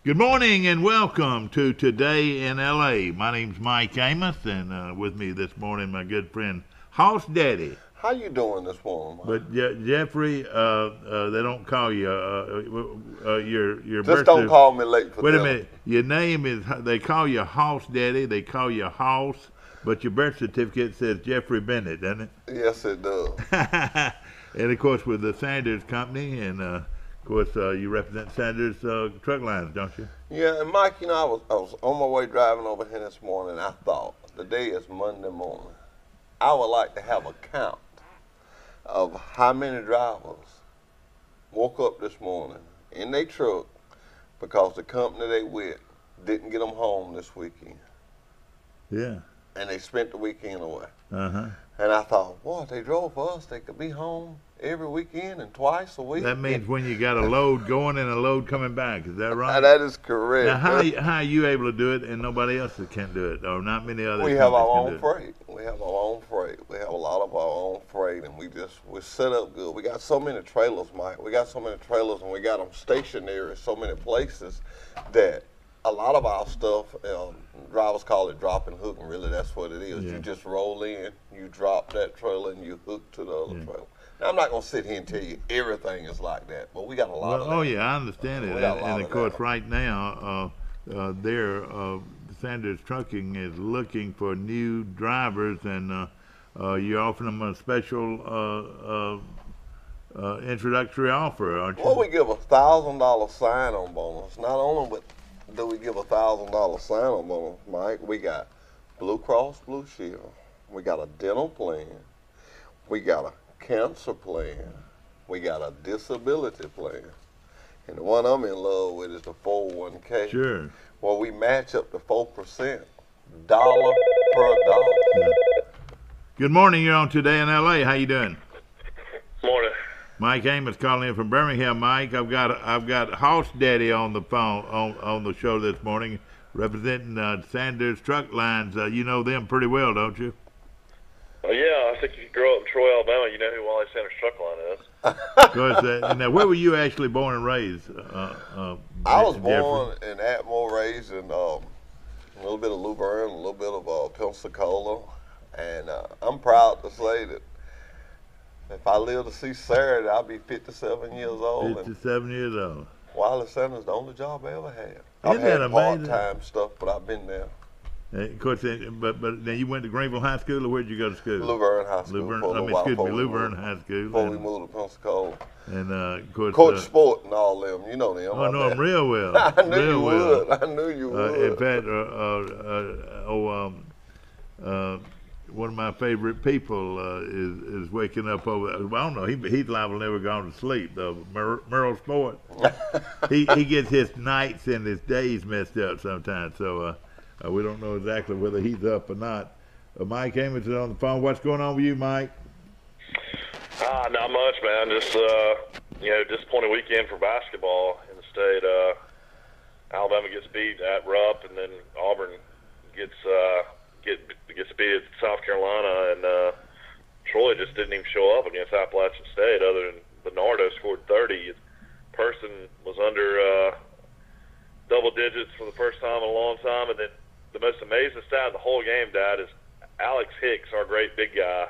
Good morning and welcome to Today in LA. My name's Mike Amos, and with me this morning, my good friend Hoss Daddy. How you doing this morning, Mike? But Jeffrey, they don't call you your Just birth. don't call me late for Wait a dinner. minute. Your name is. They call you Hoss Daddy. They call you Hoss, but your birth certificate says Jeffrey Bennett, doesn't Yes, it does. it? And of course, with the Sanders Company, and of course, you represent Sanders Truck Lines, don't you? Yeah, and Mike, I was on my way driving over here this morning. I thought the day is Monday morning. I would like to have a count of how many drivers woke up this morning in their truck because the company they with didn't get them home this weekend, Yeah. and they spent the weekend away. Uh huh. And I thought, boy, if they drove for us, they could be home every weekend and twice a week. That means when you got a load going and a load coming back. Is that right? That is correct. Now, how are you able to do it and nobody else can do it, or not many other We have our companies own can do it? freight. We have our own freight. We have a lot of our own freight, and we're set up good. We got so many trailers, Mike. We got so many trailers, and we got them stationary in so many places that a lot of our stuff, drivers call it drop and hook, and really that's what it is. Yeah. You just roll in, you drop that trailer, and you hook to the other Yeah. trailer. Now, I'm not going to sit here and tell you everything is like that, but we got a lot of that. Oh yeah, I understand it, We got a lot and of of course, that. right now, Sanders Trucking is looking for new drivers, and you're offering them a special introductory offer, aren't you? Well, we give $1,000 sign-on bonus. Not only do we give $1,000 sign-on bonus, Mike, we got Blue Cross Blue Shield. We got a dental plan. We got a cancer plan. We got a disability plan. And the one I'm in love with is the 401k. Sure. Well, we match up to 4%, dollar per dollar. Yeah. Good morning. You're on Today in LA. How you doing? Morning. Mike Amos calling in from Birmingham. Mike, I've got Hoss Daddy on the phone on the show this morning, representing Sanders Truck Lines. You know them pretty well, don't you? Yeah, I think if you grow up in Troy, Alabama, you know who Wally Sanders Truck Line is. Because now, where were you actually born and raised? I was Jeffrey? born in Atmore, raised in a little bit of Luverne, a little bit of Pensacola, and I'm proud to say that if I live to see Saturday, I'll be 57 years old. And 57 years old. Wally Sanders, the only job I ever had. Isn't I've had that amazing? part-time stuff, but I've been there. Of course, but now you went to Greenville High School, or where'd you go to school? Luverne High School. Luverne, for a I little mean, while excuse me, before we Luverne moved- High School. Before we moved to Pensacola. And of course, Coach Sport and all them, you know them. I know them real well. I knew real you well. would. I knew you would. In fact, one of my favorite people is waking up over. Well, I don't know. He's liable to never gone to sleep. Merle Sport. he gets his nights and his days messed up sometimes. So we don't know exactly whether he's up or not. Mike Amos is on the phone. What's going on with you, Mike? Not much, man. Just disappointing weekend for basketball in the state. Alabama gets beat at Rupp, and then Auburn gets beat at South Carolina, and Troy just didn't even show up against Appalachian State. Other than Bernardo scored 30, Person was under double digits for the first time in a long time, and then the most amazing stat of the whole game, Dad, is Alex Hicks, our great big guy,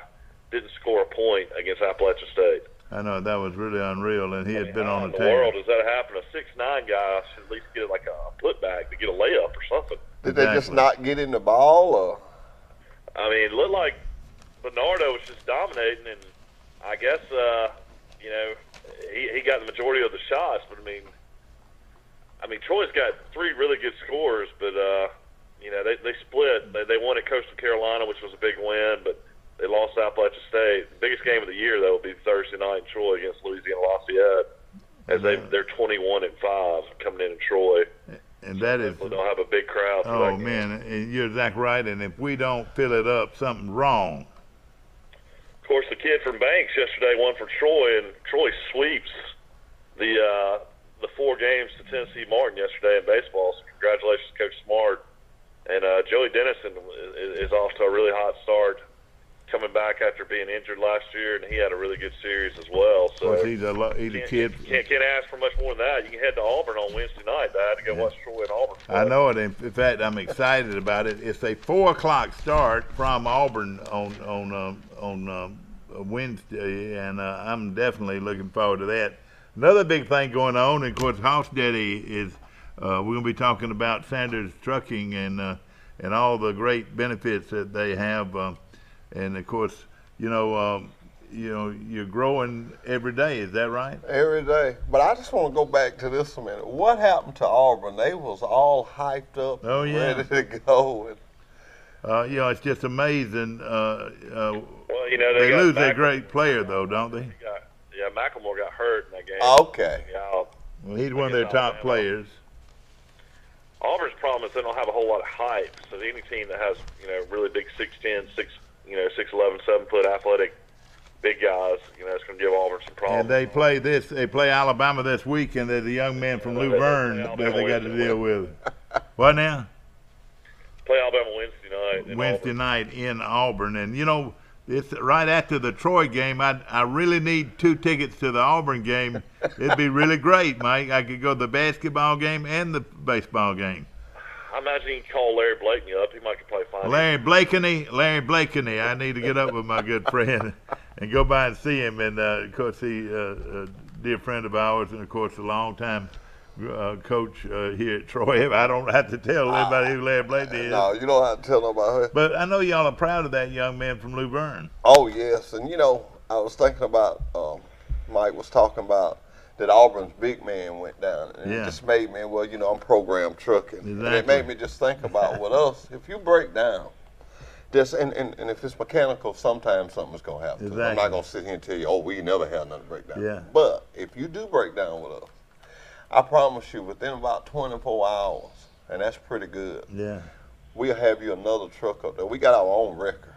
didn't score a point against Appalachian State. I know that was really unreal, and he had been on How the in the team. world does that happen? A 6'9" guy should at least get like a putback to get a layup or something. Did they just Exactly. not get in the ball? Or? I mean, it looked like Bernardo was just dominating, and I guess he got the majority of the shots. But I mean, Troy's got three really good scorers, but they split. They won at Coastal Carolina, which was a big win, but they lost to Appalachian State. The biggest game of the year, though, will be Thursday night in Troy against Louisiana Lafayette, as they're 21-5 coming in Troy. And that is, We don't have a big crowd. For oh that game. man, and you're exactly right. And if we don't fill it up, something's wrong. Of course, the kid from Banks yesterday won for Troy, and Troy sweeps the 4 games to Tennessee Martin yesterday in baseball. So congratulations, Coach Smart. And Joey Dennison is off to a really hot start coming back after being injured last year, and he had a really good series as well. Of So course, he's a kid. Can't ask for much more than that. You can head to Auburn on Wednesday night, Dad, to go watch Troy and Auburn play. I know it. In fact, I'm excited about it. It's a 4:00 start from Auburn on Wednesday, and I'm definitely looking forward to that. Another big thing going on, and of course, Hoss Daddy is. We're going to be talking about Sanders Trucking and all the great benefits that they have, and of course, you're growing every day. Is that right? Every day. But I just want to go back to this a minute. What happened to Auburn? They was all hyped up, Oh, yeah. ready to go. It's just amazing. Well, They got lose their McLemore. great player, though, don't they? Yeah, McLemore got hurt in that game. Okay. Yeah, Well, he's one of their top players. Auburn's problem is they don't have a whole lot of hype. So any team that has really big 6'10", 6'11", 7-foot athletic big guys, it's going to give Auburn some problems. And they play Alabama this week, and there's a young man from Luverne that they got to deal with. What now? Play Alabama Wednesday night. Wednesday night in Auburn, and it's right after the Troy game. I really need 2 tickets to the Auburn game. It'd be really great, Mike. I could go to the basketball game and the baseball game. I imagine you can call Larry Blakeney up. He might can play fine. Larry Blakeney. I need to get up with my good friend and go by and see him. And of course, he's a dear friend of ours, and of course, a long-time coach here at Troy. I don't have to tell anybody who Larry Blakeney is. No, you don't have to tell nobody. But I know y'all are proud of that young man from Luverne. Oh, yes. And, I was thinking about, Mike was talking about that Auburn's big man went down. And it just made me, I'm programmed trucking. Exactly. And it made me just think about with us, if you break down, and if it's mechanical, sometimes something's going to happen. Exactly. I'm not going to sit here and tell you, we never had nothing break down. Yeah. But if you do break down with us, I promise you, within about 24 hours, and that's pretty good, Yeah. we'll have you another truck up there. We got our own wrecker.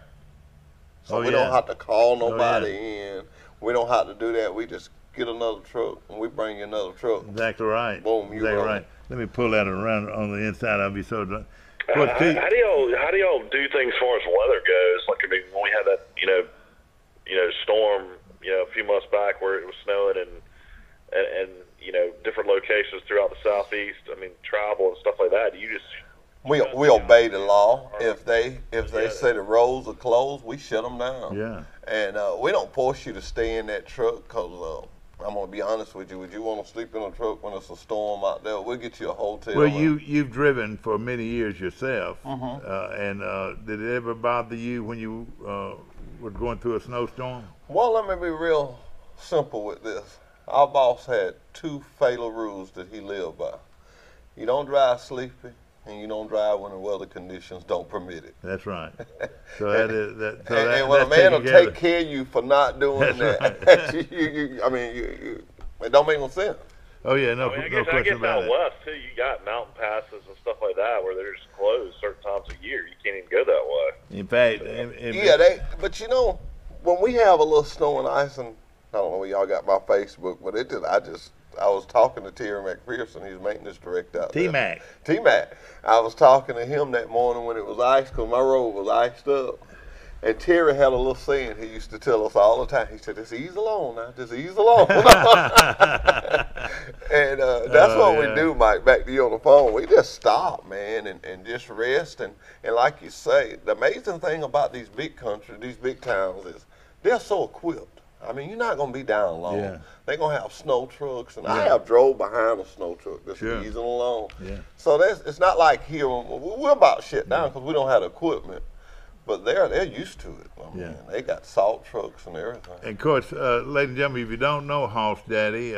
So Oh, we yeah. don't have to call nobody yeah. in. We don't have to do that. We just get another truck, and we bring you another truck. Exactly right. Boom, you exactly run. right. Let me pull that around on the inside. I'll be so done. How do y'all do things as far as weather goes? Like, I mean, when we had that, storm, a few months back where it was snowing and different locations throughout the southeast. I mean, travel and stuff like that. Do you just We obey the law. If they say the roads are closed, we shut them down. Yeah. And we don't force you to stay in that truck because I'm gonna be honest with you. Would you want to sleep in a truck when it's a storm out there? We'll get you a hotel. Well, you've driven for many years yourself, Mm-hmm. and did it ever bother you when you were going through a snowstorm? Well, let me be real simple with this. Our boss had 2 fatal rules that he lived by. You don't drive sleepy, and you don't drive when the weather conditions don't permit it. That's right. So that is that. So And when a man will take care of you for not doing That's that, it don't make no sense. Oh yeah, no, I no guess question about out it. west too. You got mountain passes and stuff like that where they're just closed certain times of year. You can't even go that way. In fact, But when we have a little snow and ice, and I don't know where y'all got my Facebook, but I was talking to Terry McPherson, he's maintenance director out there. T-Mac. T-Mac. I was talking to him that morning when it was ice, because my road was iced up. And Terry had a little saying he used to tell us all the time. He said, just ease along now, just ease along. And that's what we do, Mike, back to you on the phone. We just stop, man, and just rest. And like you say, the amazing thing about these big countries, these big towns is they're so equipped. I mean, you're not going to be down long. Yeah. They're going to have snow trucks, and I have drove behind a snow truck just easing along. Yeah. So it's not like here, we're about shut down because we don't have the equipment. But they're used to it. I mean, they got salt trucks and everything. And of course, ladies and gentlemen, if you don't know Hoss Daddy,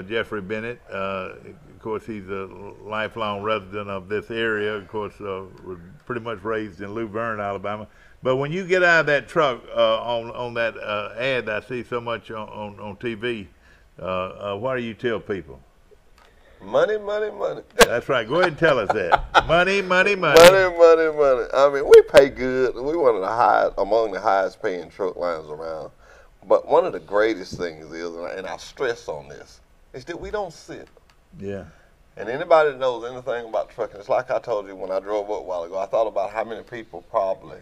Jeffrey Bennett, of course, he's a lifelong resident of this area. Of course, was pretty much raised in Luverne, Alabama. But when you get out of that truck on that ad I see so much on TV, what do you tell people? Money, money, money. That's right. Go ahead and tell us that. Money, money, money. Money, money, money. I mean, we pay good. We're one of the among the highest paying truck lines around. But one of the greatest things is, and I stress on this, is that we don't sit. Yeah. And anybody that knows anything about trucking, it's like I told you when I drove up a while ago, I thought about how many people probably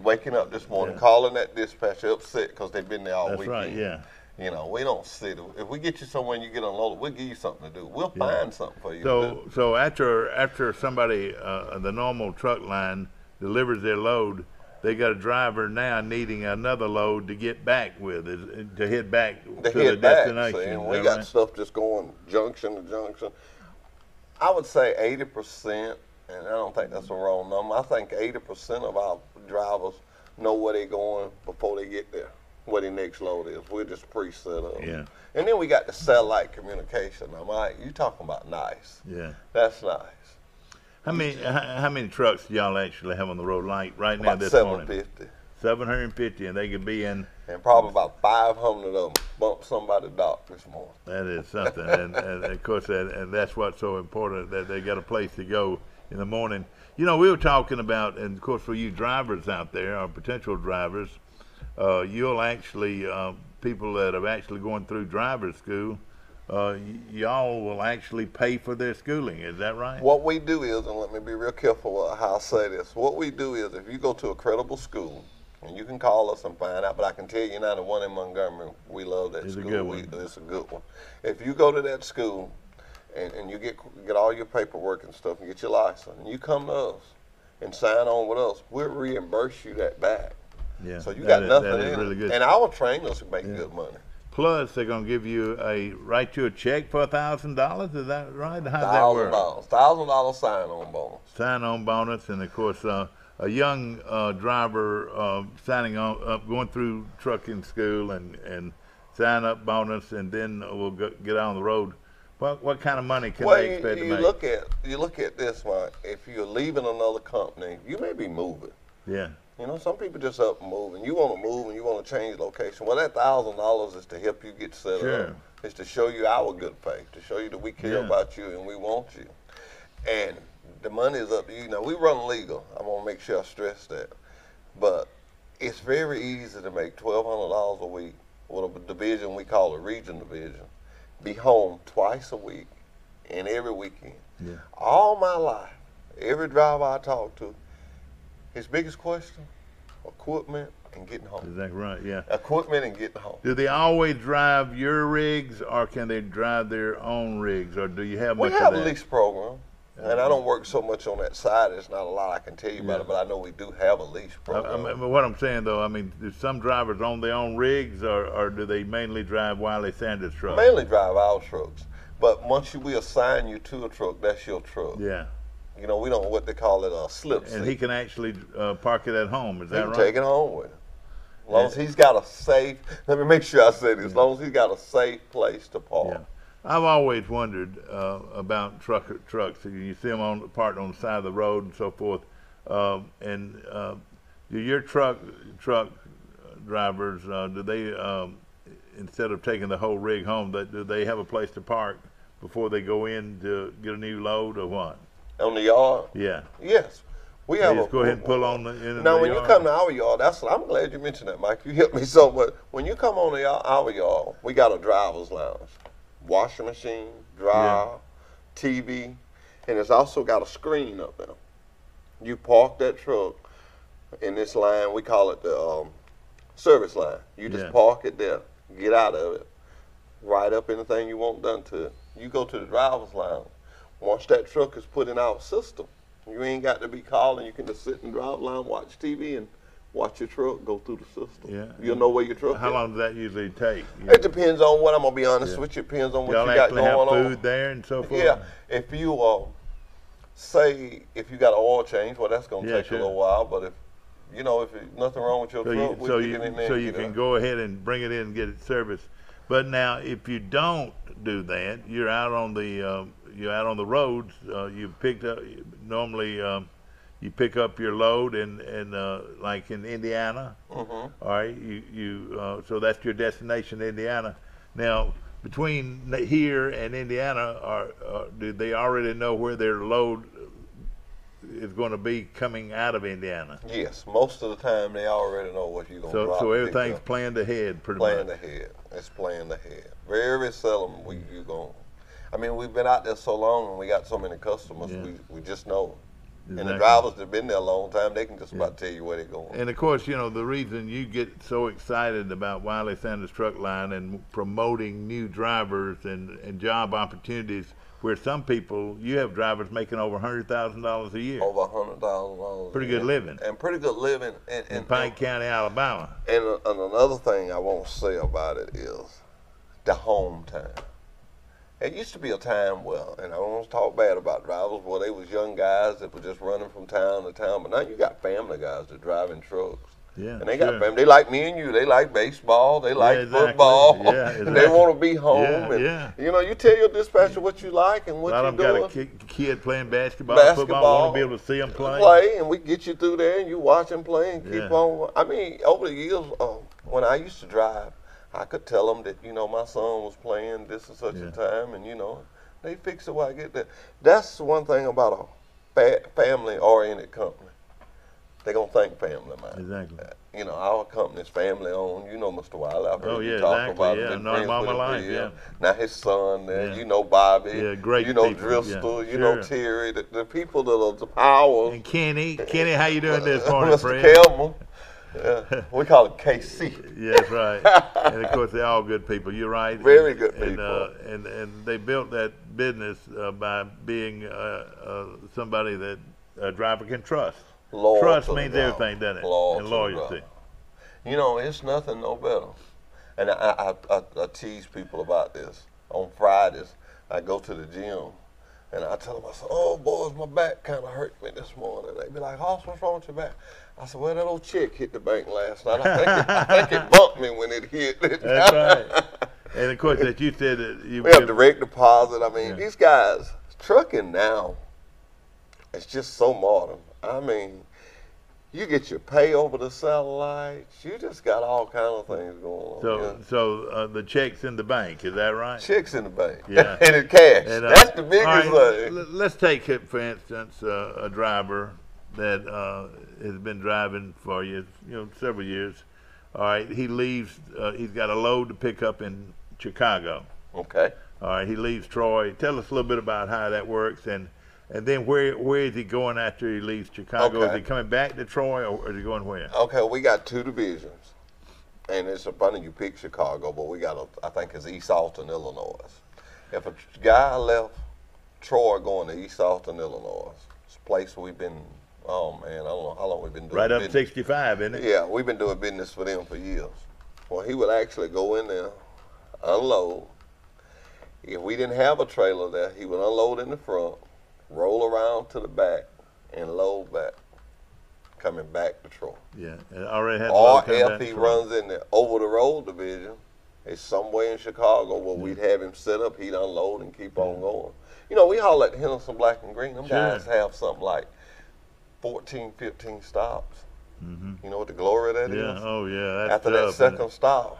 waking up this morning, Yeah. calling that dispatcher upset because they've been there all That's weekend. right. Yeah. You know, we don't sit. If we get you somewhere and you get unloaded, we'll give you something to do. We'll Yeah. find something for you to do. So after somebody the normal truck line delivers their load, they got a driver now needing another load to get back with, to head back To to the head back, destination. see, Is and we that got right? stuff just going junction to junction. I would say 80%, and I don't think that's a wrong number. I think 80% of our drivers know where they're going before they get there, where their next load is. We're just pre-set up. Yeah. And then we got the satellite communication. Now, Mike, you talking about nice. Yeah. That's nice. How many trucks do y'all actually have on the road like right now About this morning? 750. 750, and they could be in. And probably about 500 of them bumped somebody's dock this morning. That is something, and of course, and that's what's so important, that they got a place to go in the morning. You know, we were talking about, and of course, for you drivers out there, or potential drivers, you'll actually people that have actually going through driver's school, y'all will actually pay for their schooling. Is that right? What we do is, and let me be real careful how I say this. What we do is, if you go to a credible school, and you can call us and find out, but I can tell you now, the one in Montgomery, we love that It's a school. good one. It's a good one. If you go to that school and you get all your paperwork and stuff and get your license, and you come to us and sign on with us, we'll reimburse you that back. Yeah. So you that got is- nothing that is in really it. good. And our trainers make good money. Plus, they're going to give you write you a check for $1,000. Is that right? How's that work? $1,000 sign-on bonus. Sign-on bonus, and of course, a young driver signing on up, going through trucking school, and sign-up bonus, and then we'll get on the road. What kind of money can Well, they expect to you make? look at this, Mike. If you're leaving another company, you may be moving. Yeah, You know, some people just up and move, and you want to move and you want to change location. Well, that $1,000 is to help you get set Sure. up. It's to show you our good faith, to show you that we care Yeah. about you and we want you. And the money is up to you. Now, we run legal. I want to make sure I stress that. But it's very easy to make $1,200 a week with a division we call a region division. Be home twice a week and every weekend. Yeah. All my life, every driver I talk to, his biggest question, equipment and getting home. is that right? Yeah. Equipment and getting home. Do they always drive your rigs, or can they drive their own rigs, or do you have We much have of a that? lease program, and I don't work so much on that side. There's not a lot I can tell you about Yeah. it, but I know we do have a lease I program. mean, what I'm saying though, I mean, do some drivers own their own rigs, or do they mainly drive Wiley Sanders trucks? Mainly drive our trucks, but once we assign you to a truck, that's your truck. Yeah. You know, we don't what they call it a slip seat. And he can actually park it at home. Is He that can right? take it home with him. As long as he's got a safe, let me make sure I say this, as long as he's got a safe place to park. Yeah. I've always wondered about trucks. You see them parked on the side of the road and so forth. And do your truck drivers, do they, instead of taking the whole rig home, do they have a place to park before they go in to get a new load, or what? On the yard? Yeah. Yes. We They have just go ahead and pull on in Now, the when you yard? come to our yard, I'm glad you mentioned that, Mike. You helped me so much. When you come on our yard, we got a driver's lounge, washing machine, dryer, TV, and it's also got a screen up there. You park that truck in this line. We call it the service line. You just Yeah. park it there, get out of it, write up anything you want done to it. You go to the driver's lounge. Once that truck is put in our system, you ain't got to be calling. You can just sit in the driver's lounge, watch TV, and watch your truck go through the system. Yeah. You'll know where your truck How is. long does that usually take? It depends on what, I'm going to be honest Yeah. with you. It depends on what Y'all you got actually going have on. food there and so forth? Yeah, if you say if you got an oil change, well, that's gonna Yeah, take sure. a little while. But if nothing wrong with your So truck, we'll get in there. so and you get can it. go ahead and bring it in and get it serviced. But now, if you don't do that, you're out on the roads. You picked up normally. You pick up your load in like in Indiana. Mhm. All right, so that's your destination, Indiana. Now, between here and Indiana, do they already know where their load is going to be coming out of Indiana? Yes, most of the time they already know what you're gonna drop. So and pick everything's up. planned ahead, pretty planned much. ahead. It's planned ahead. Very seldom you going. I mean, we've been out there so long and we got so many customers. Yeah. We just know. And the Exactly. drivers that have been there a long time, they can just about tell you where they're going. And of course, you know, the reason you get so excited about Wiley Sanders Truck Line and promoting new drivers and job opportunities, where some people, you have drivers making over $100,000 a year. Over $100,000. Pretty good living. And pretty good living. In Pike County, Alabama. And another thing I want to say about it is the hometown. It used to be a time where, and I don't want to talk bad about drivers, where they was young guys that were just running from town to town, but now you got family guys that driving trucks. Yeah, And they got family. They like me and you. They like baseball. They like exactly. football. Yeah, And they exactly. want to be home. Yeah, and, yeah. you know, you tell your dispatcher what you like and what A lot you're of them doing. got a kid playing basketball, football, want to be able to see them play. And we get you through there and you watch them play and keep Yeah. on. I mean, over the years, when I used to drive, I could tell them that, you know, my son was playing this and such a time, and, you know, they fix it while I get there. That's one thing about a family-oriented company. They're going to think family, man. Exactly. You know, our company's family-owned. You know Mr. Wiley. I've heard you yeah, talk exactly. about Yeah, been known him friends all with my him for life, years. yeah. Now his son there. Yeah. You know Bobby. Yeah, great You know people, Driscoll. yeah, You know sure. Terry. The people that are the power. And Kenny, how you doing this morning, Mr. Fred? Kelman. Yeah. We call him KC. Yeah, that's right. And of course, they're all good people. You're right. Very good And, people. and they built that business by being somebody that a driver can trust. Loyal Trust to the means driver. everything, doesn't it? Loyal And to the loyalty. driver. You know, it's nothing no better. And I tease people about this. On Fridays, I go to the gym, and I tell them, I say, oh, boys, my back kind of hurt me this morning. They be like, Hoss, what's wrong with your back? I said, well, that old chick hit the bank last night. I think it bumped me when it hit. That's right. And of course, as you said, We have direct deposit. I mean, these guys, trucking now, it's just so modern. I mean, you get your pay over the satellites. You just got all kind of things going on. So the check's in the bank, is that right? Checks in the bank. Yeah. And in cash. And, That's the biggest all right, thing. Let's take, for instance, a driver that has been driving for you know, several years. All right, he leaves. He's got a load to pick up in Chicago. Okay. All right, he leaves Troy. Tell us a little bit about how that works, and then where is he going after he leaves Chicago? Okay. Is he coming back to Troy, or is he going where? Okay, we got two divisions. And it's funny you pick Chicago, but we got, I think it's East Alton, Illinois. If a guy left Troy going to East Alton, Illinois, it's a place we've been, oh man, I don't know how long we've been doing Right up business. 65, isn't it? Yeah, we've been doing business for them for years. Well, he would actually go in there, unload. If we didn't have a trailer there, he would unload in the front, roll around to the back, and load back, coming back to Troy. Yeah, and already had. the Or load coming if back he to Troy. runs in the over-the-road division, it's somewhere in Chicago where we'd have him set up, he'd unload and keep on going. You know, we haul at Henderson Black and Green. Them Sure. guys have something like 14, 15 stops. You know what the glory of that is? Yeah, oh yeah, that's After that tough, isn't it? second stop,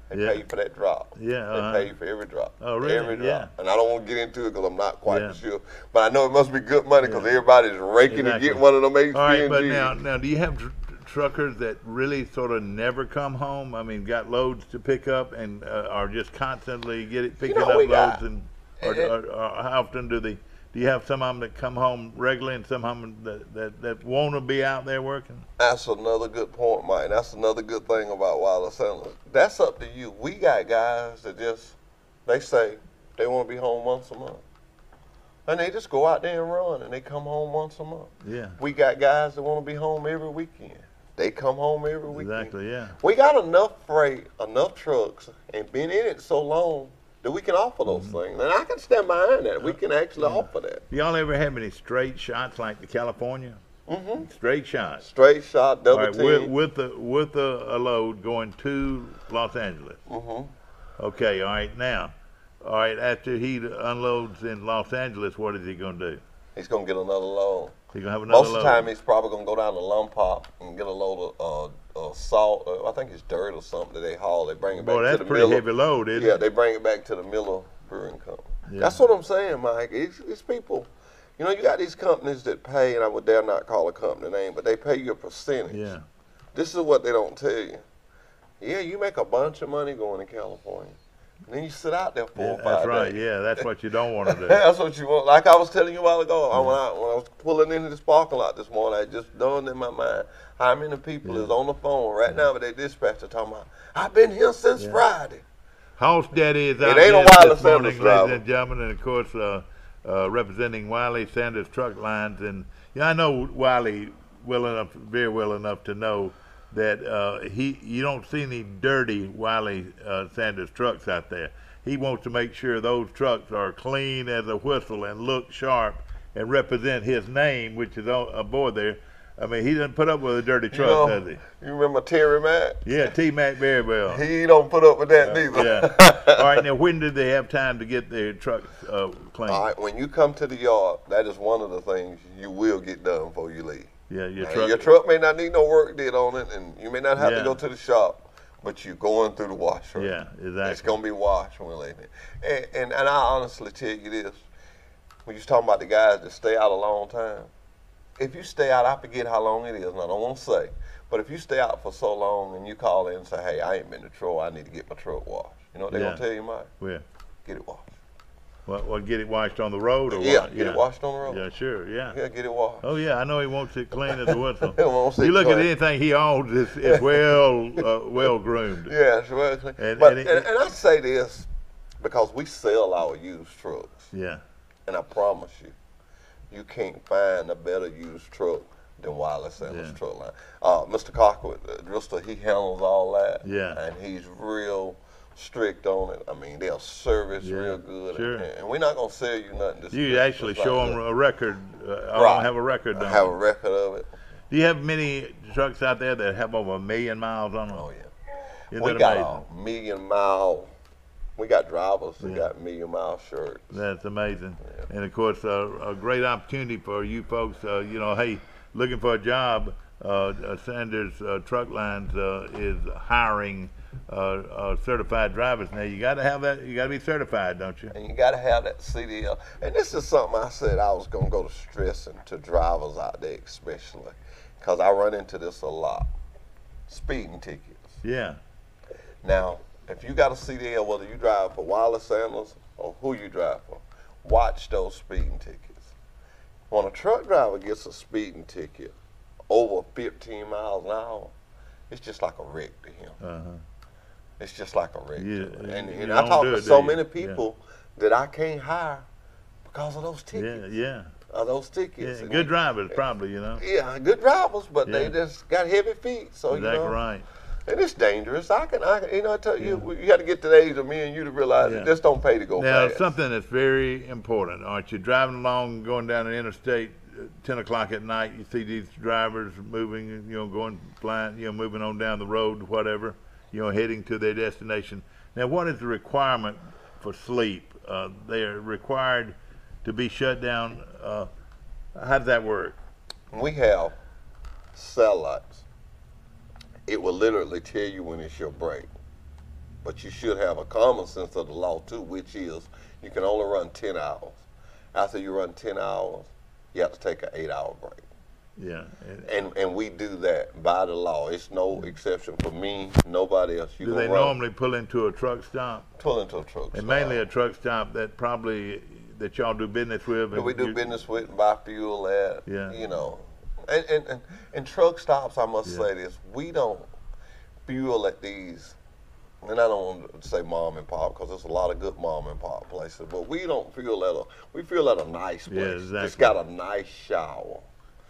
they Yeah. pay you for that drop. Yeah, They pay you for every drop. Oh, really? Every drop. Yeah. And I don't want to get into it because I'm not quite Yeah. sure. But I know it must be good money because everybody's raking Exactly. to get one of them HPNGs. All right, but now, do you have truckers that really sort of never come home? I mean, got loads to pick up and are just constantly picking know, up we loads, got- and or how often do they? Do you have some of them that come home regularly and some of them that want to be out there working? That's another good point, Mike. That's another good thing about Wilder Sanders. That's up to you. We got guys that they say they want to be home once a month. And they just go out there and run, and they come home once a month. Yeah, We got guys that want to be home every weekend. They come home every weekend. exactly. Yeah. We got enough freight, enough trucks, and been in it so long that we can offer those things. And I can stand behind that. We can actually offer that. Y'all ever have any straight shots like the California? Mm-hmm. Straight shots. Straight shot, All double right, team. with a load going to Los Angeles. Mm-hmm. Okay, all right, now, all right, after he unloads in Los Angeles, what is he going to do? He's going to get another load. He's going to have another Most load? of the time, he's probably going to go down to Lumpop and get a load of salt. I think it's dirt or something that they haul. They bring it back Boy, to that's the pretty Miller. heavy load, isn't Yeah, it? they bring it back to the Miller Brewing Company. Yeah. That's what I'm saying, Mike. It's people. You know, you got these companies that pay, and I would dare not call a company name, but they pay you a percentage. Yeah, This is what they don't tell you. Yeah, you make a bunch of money going to California. Then you sit out there 4 or 5 That's right. days. Yeah, that's what you don't want to do. That's what you want. Like I was telling you a while ago, when I was pulling into this parking lot this morning, it just dawned in my mind how many people is on the phone right now with their dispatcher talking about, I've been here since Friday. Hoss Daddy is out It ain't here a Wiley this morning, Sanders driver. ladies and gentlemen, and of course representing Wiley Sanders Truck Lines. And yeah, I know Wiley very well enough to know that you don't see any dirty Wiley Sanders trucks out there. He wants to make sure those trucks are clean as a whistle and look sharp and represent his name, which is aboard there. I mean, he doesn't put up with a dirty truck, does he? You remember Terry Mack? Yeah, T. Mac very well. He don't put up with that neither. Yeah. All right, now when do they have time to get their trucks clean? All right, when you come to the yard, that is one of the things you will get done before you leave. Yeah, Your truck may not need no work did on it, and you may not have to go to the shop, but you're going through the wash room. Yeah, exactly. It's going to be washed when we leave it. And I honestly tell you this, when you're talking about the guys that stay out a long time, if you stay out, I forget how long it is, and I don't want to say, but if you stay out for so long and you call in and say, hey, I ain't been to Troy, I need to get my truck washed. You know what they're going to tell you, Mike? Yeah. Get it washed. Well, get it washed on the road or Yeah, what? get it washed on the road. Yeah, sure, yeah. Yeah, get it washed. Oh, yeah, I know he wants it clean as a whistle. He wants it You look at clean. anything he owns, it's well groomed. Yeah, it's well clean. And I say this because we sell our used trucks. Yeah. And I promise you, you can't find a better used truck than Wiley Sanders Truck Line. Mr. Cockwood, Drista, he handles all that. Yeah. And he's real strict on it. I mean, they'll service real good. Sure. And we're not going to sell you nothing. You actually show them a record. I Right. don't have a record. I have a record of it. Do you have many trucks out there that have over 1 million miles on them? Oh, yeah. Isn't We that got amazing? a 1 million mile. We got drivers that got 1 million mile shirts. That's amazing. And of course, a great opportunity for you folks. Hey, looking for a job. Sanders Truck Lines is hiring certified drivers. Now you got to have that. You got to be certified, don't you? And you got to have that CDL. And this is something I said I was going to go to stressing to drivers out there, especially, because I run into this a lot. Speeding tickets. Yeah. Now, if you got a CDL, whether you drive for Wiley Sanders or who you drive for, watch those speeding tickets. When a truck driver gets a speeding ticket over 15 miles an hour, it's just like a wreck to him. Uh-huh. It's just like a wreck. Yeah, to him. And you I don't talk do to it, so do you? many people that I can't hire because of those tickets. Yeah. Of those tickets. Yeah. And Good drivers, probably. Yeah, good drivers, but Yeah. they just got heavy feet. So Exactly right. and it's dangerous. I tell you, you got to get to the age of me and you to realize it just don't pay to go Now, fast. something that's very important. Aren't you driving along, going down the interstate, 10 o'clock at night, you see these drivers moving, going flying, moving on down the road, whatever, heading to their destination. Now, what is the requirement for sleep? They are required to be shut down. How does that work? We have satellites. It will literally tell you when it's your break. But you should have a common sense of the law too, which is you can only run 10 hours. After you run 10 hours, you have to take an 8-hour break. Yeah. And we do that by the law. It's no exception for me, nobody else. Do they normally pull into a truck stop? Pull into a truck stop. And mainly a truck stop that y'all do business with. That we do business with and buy fuel at. Yeah. And truck stops, I must say this, we don't fuel at these, and I don't want to say mom and pop because there's a lot of good mom and pop places, but we don't fuel we fuel at a nice place. Yeah, exactly. It's got a nice shower.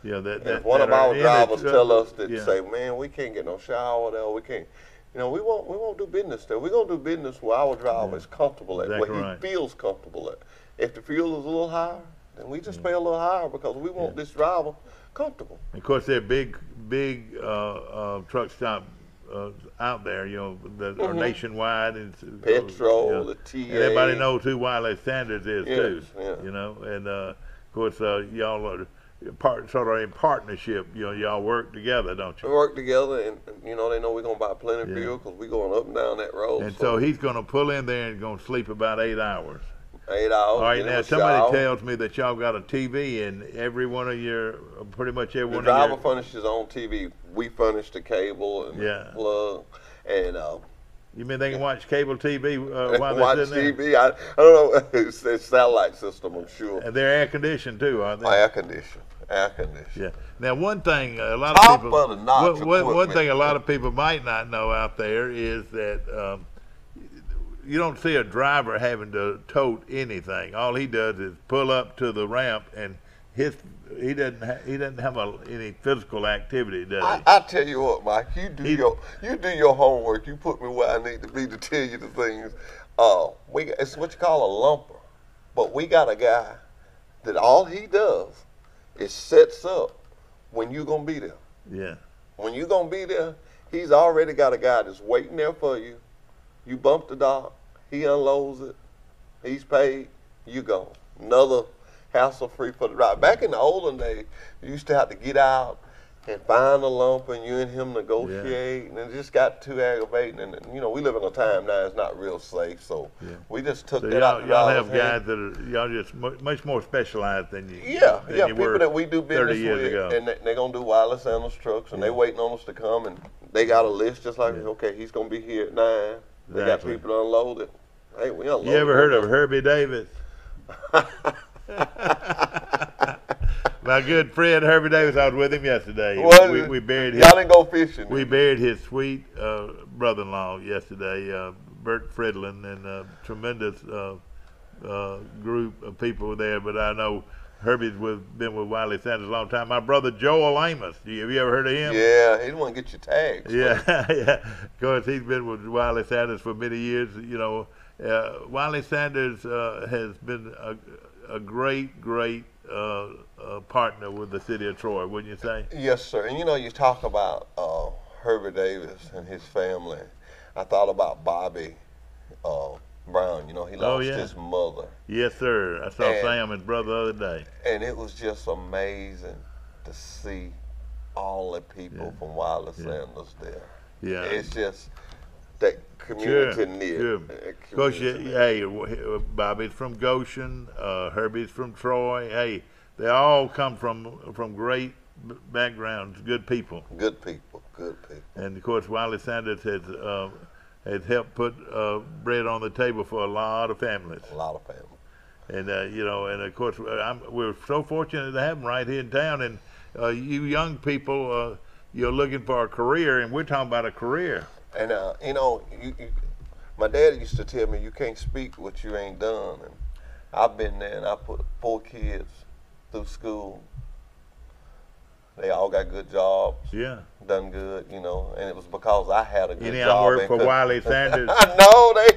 Yeah, If one of our drivers tell us that say, man, we can't get no shower there, we can't. We won't do business there. We're gonna do business where our driver is comfortable at, where he feels comfortable at. If the fuel is a little higher, then we just pay a little higher because we want this driver comfortable. Of course, there are big truck stop out there, that are nationwide. And Petrol, the TA. And everybody knows who Wiley Sanders is too. Yeah. And of course, y'all are sort of in partnership. Y'all work together, don't you? We work together, and they know we're gonna buy plenty of fuel because we're going up and down that road. And so he's gonna pull in there and gonna sleep about 8 hours. 8 hours. All right, now somebody shower. tells me that y'all got a TV in every one of your, pretty much every The one driver of your. furnishes his own TV. We furnish the cable and the plug. And You mean they can watch cable TV while Watch they're sitting there? TV. I don't know. It's satellite system, I'm sure. And they're air conditioned too, aren't they? Air conditioned. Air conditioned. Yeah. Now, one thing a lot Top of people, of the notch one equipment. thing a lot of people might not know out there is that you don't see a driver having to tote anything. All he does is pull up to the ramp, and he doesn't have any physical activity, does he? I tell you what, Mike, you do your homework. You put me where I need to be to tell you the things. It's what you call a lumper, but we got a guy that all he does is sets up when you gonna be there. Yeah. When you gonna be there, he's already got a guy that's waiting there for you. You bump the dock, he unloads it, he's paid, you go. Another hassle-free for the ride. Back in the olden days, you used to have to get out and find a lump, and you and him negotiate, and it just got too aggravating. And we live in a time now it's not real safe, so we just took So that out. y'all have guys that are y'all just much more specialized than you. Yeah, than you people were that we do 30 business years with, ago. and they're gonna do wireless sandals trucks, and they waiting on us to come, and they got a list just like, okay, he's gonna be here at 9. They got Exactly. people to unload it. Hey, we unload. You ever heard of Herbie Davis? My good friend Herbie Davis, I was with him yesterday. We buried his. Y'all didn't go fishing. We buried his sweet brother-in-law yesterday, Bert Fridlin, and a tremendous group of people there. But I know Herbie's been with Wiley Sanders a long time. My brother Joel Amos, have you ever heard of him? Yeah, he didn't want to get your tags. Yeah, yeah. Of course, he's been with Wiley Sanders for many years. Wiley Sanders has been a great partner with the city of Troy, wouldn't you say? Yes, sir. And you talk about Herbie Davis and his family. I thought about Bobby Brown. He lost his mother. Yes, sir. I saw Sam, his brother, the other day. And it was just amazing to see all the people from Wiley Sanders there. Yeah. It's just that community near. Sure. Of course, hey, Bobby's from Goshen, Herbie's from Troy. Hey, they all come from great backgrounds, good people. Good people. And of course, Wiley Sanders has helped put bread on the table for a lot of families. A lot of families. And and of course, we're so fortunate to have them right here in town. And you young people, you're looking for a career, and we're talking about a career. And my dad used to tell me, you can't speak what you ain't done. And I've been there, and I put 4 kids through school. They all got good jobs. Yeah. Done good, and it was because I had a good Any job. work for Wiley Sanders? No, they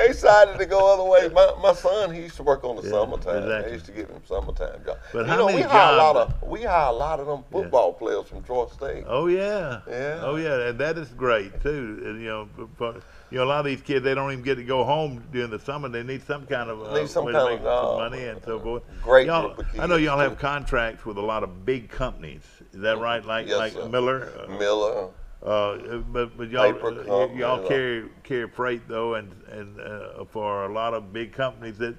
decided to go other ways. My son, he used to work on the summertime. Exactly. They used to give him summertime jobs. But how many we hire a lot of them football players from Troy State. Oh yeah. Yeah. Oh yeah, and that is great too. And, a lot of these kids, they don't even get to go home during the summer. They need some kind of way to make some money and so forth. Great Y'all, group of I know kids, y'all too. have contracts with a lot of big companies. Is that right? Like Yes, sir. Miller. Miller. But Paper company, y'all carry freight though, and for a lot of big companies that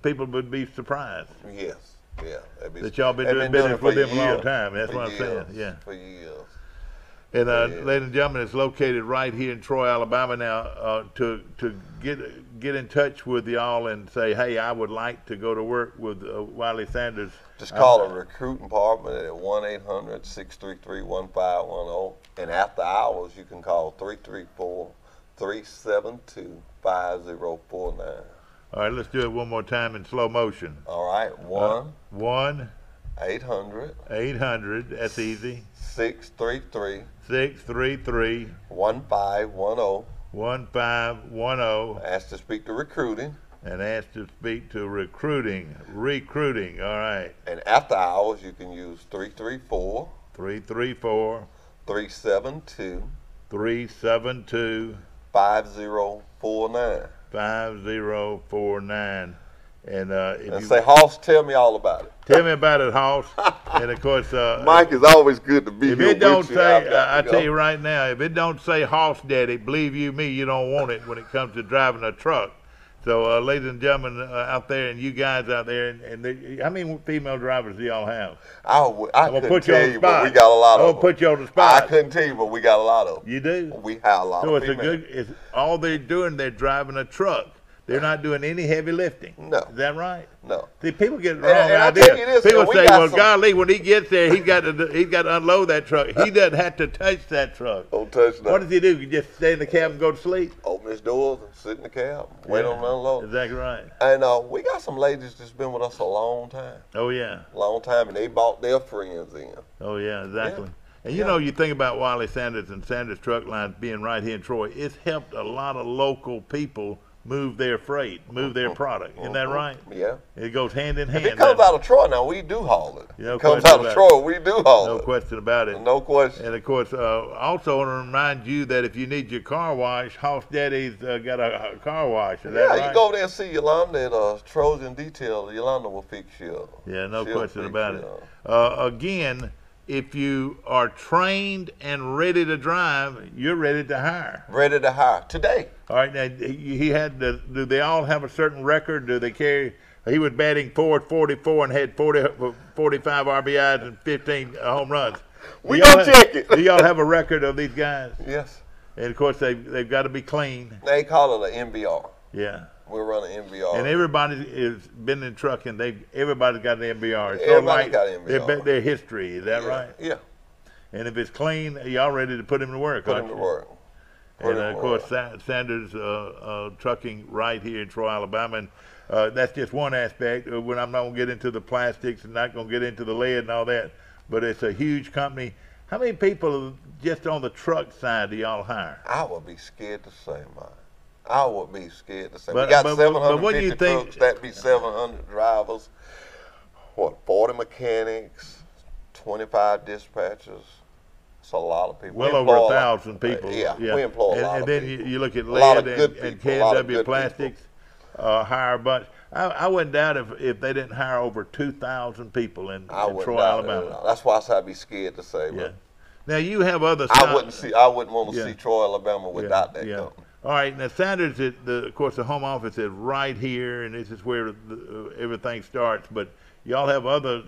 people would be surprised Yes. Yeah. that y'all been They've doing doing business it for with them a long years. time. That's For what I'm saying. years. Yeah. For years. And Yeah. ladies and gentlemen, it's located right here in Troy, Alabama. Now, to get in touch with y'all and say, hey, I would like to go to work with Wiley Sanders. Just call a recruiting department at 1-800-633-1510. And after hours, you can call 334-372-5049. All right, let's do it one more time in slow motion. All right. 1-800. 800 That's easy. 633 633 1510. 1510. Ask to speak to recruiting. And ask to speak to recruiting. Recruiting. All right. And after hours, you can use 334 334 372 372 5049. 5049. And And say, Hoss, tell me all about it. tell me about it, Hoss. And of course, Mike, is always good to be if here it don't with you. say, I tell you right now, if it don't say Hoss Daddy, believe you me, you don't want it when it comes to driving a truck. So, ladies and gentlemen out there, and you guys out there, and how many female drivers do y'all have? I I'm gonna couldn't put you tell on the you, but spot. we got a lot I'm of gonna them. put you on the spot. I couldn't tell you, but we got a lot of them. You do? We have a lot So of it's females. it's all they're doing. They're driving a truck. They're not doing any heavy lifting. No. Is that right? No. See, people get the And- wrong and I idea. tell you this, People we say, got "Well, some- golly, when he gets there, he's got to unload that truck. He doesn't have to touch that truck." Don't touch that. What does he do? You just stay in the cab and go to sleep? Open his doors and sit in the cab, wait Yeah. on the unload. Exactly right. And we got some ladies that's been with us a long time. Oh yeah. And they brought their friends in. Oh yeah. Exactly. Yeah. And you know, you think about Wiley Sanders and Sanders Truck Lines being right here in Troy. It's helped a lot of local people move their freight, move their product. Isn't that right? Yeah. It goes hand in hand. If it comes doesn't out of Troy now, we do haul it. No It comes question out of about Troy, we do haul No it. question about it. No question. And of course, also want to remind you that if you need your car washed, Hoss Daddy's got a car wash. Is that Yeah, right? you can go over there and see Yolanda at Trojan Detail. Yolanda will fix you up. Yeah, no She'll question fix about you it. up. Again, if you are trained and ready to drive, you're ready to hire. Ready to hire today. All right, now do they all have a certain record? Do they carry? He was batting .444 and had 45 RBIs and 15 home runs. We Do y'all gonna check it. Do y'all have a record of these guys? Yes. And of course, they've got to be clean. They call it an MBR. Yeah. We're running MBR. And everybody has been in trucking. Everybody's got an MBR. It's Everybody got an MBR. Their history. Is that yeah. right? Yeah. And if it's clean, y'all ready to put him to work? Put aren't him to you? work. And of course, Sanders Trucking right here in Troy, Alabama. And that's just one aspect. When I'm not going to get into the plastics and not going to get into the lead and all that, but it's a huge company. How many people just on the truck side do y'all hire? I would be scared to say, man. I would be scared to say. But- we got but 750 when you think- trucks. That'd be 700 drivers. 40 mechanics, 25 dispatchers. It's a lot of people. Well We over employ 1,000 people. Yeah, we employ a lot and of then people. you look at A lot of lead good and people, a lot of KW good Plastics hire a bunch. I wouldn't doubt if they didn't hire over 2,000 people in I wouldn't Troy, doubt it. Alabama. That's why I said I'd be scared to say. Yeah. But Now you have other. I wouldn't want to Yeah. see Troy, Alabama without that company. All right. Now Sanders, of course, the home office is right here, and this is where everything starts. But y'all have other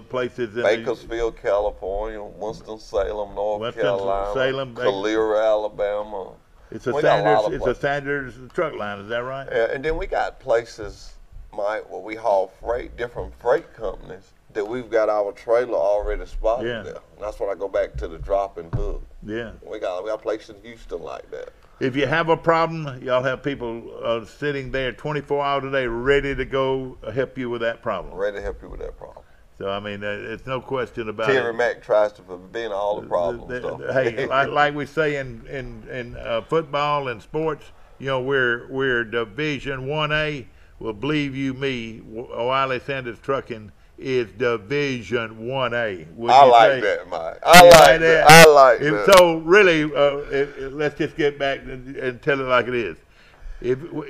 places in Bakersfield, California, Winston-Salem, North Carolina, Winston-Salem, Calera, Alabama. It's a We got a lot Sanders. of It's a Sanders truck line. Is that right? And then we got places, Mike, where we haul freight, different freight companies that we've got our trailer already spotted Yeah. there. And that's when I go back to the drop and hook. Yeah. We got places in Houston like that. If you have a problem, y'all have people sitting there 24 hours a day ready to go help you with that problem. Ready to help you with that problem. So, I mean, it's no question about Terry it. Mack tries to prevent all the problems. though. Hey, like we say in football and sports, you know, we're Division 1A. Well, believe you me, Wiley Sanders Trucking is Division 1A. I like that, Mike. I like that. I like that. So really, let's just get back and tell it like it is.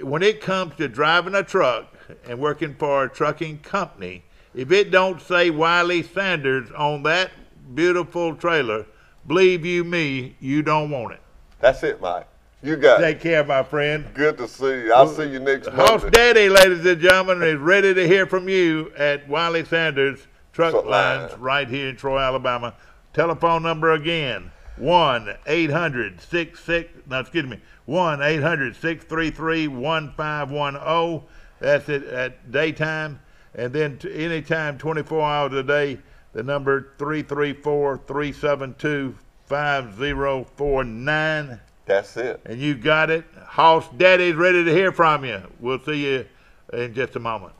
When it comes to driving a truck and working for a trucking company, if it don't say Wiley Sanders on that beautiful trailer, believe you me, you don't want it. That's it, Mike. You got it. Take care, my friend. Good to see you. I'll see you next Hoss Monday. Daddy, ladies and gentlemen, is ready to hear from you at Wiley Sanders Truck Truck Lines Line. right here in Troy, Alabama. Telephone number again, 1-800-633-1510. That's it at daytime. And then anytime, 24 hours a day, the number 334-372-5049. That's it. And you got it. Hoss Daddy's ready to hear from you. We'll see you in just a moment.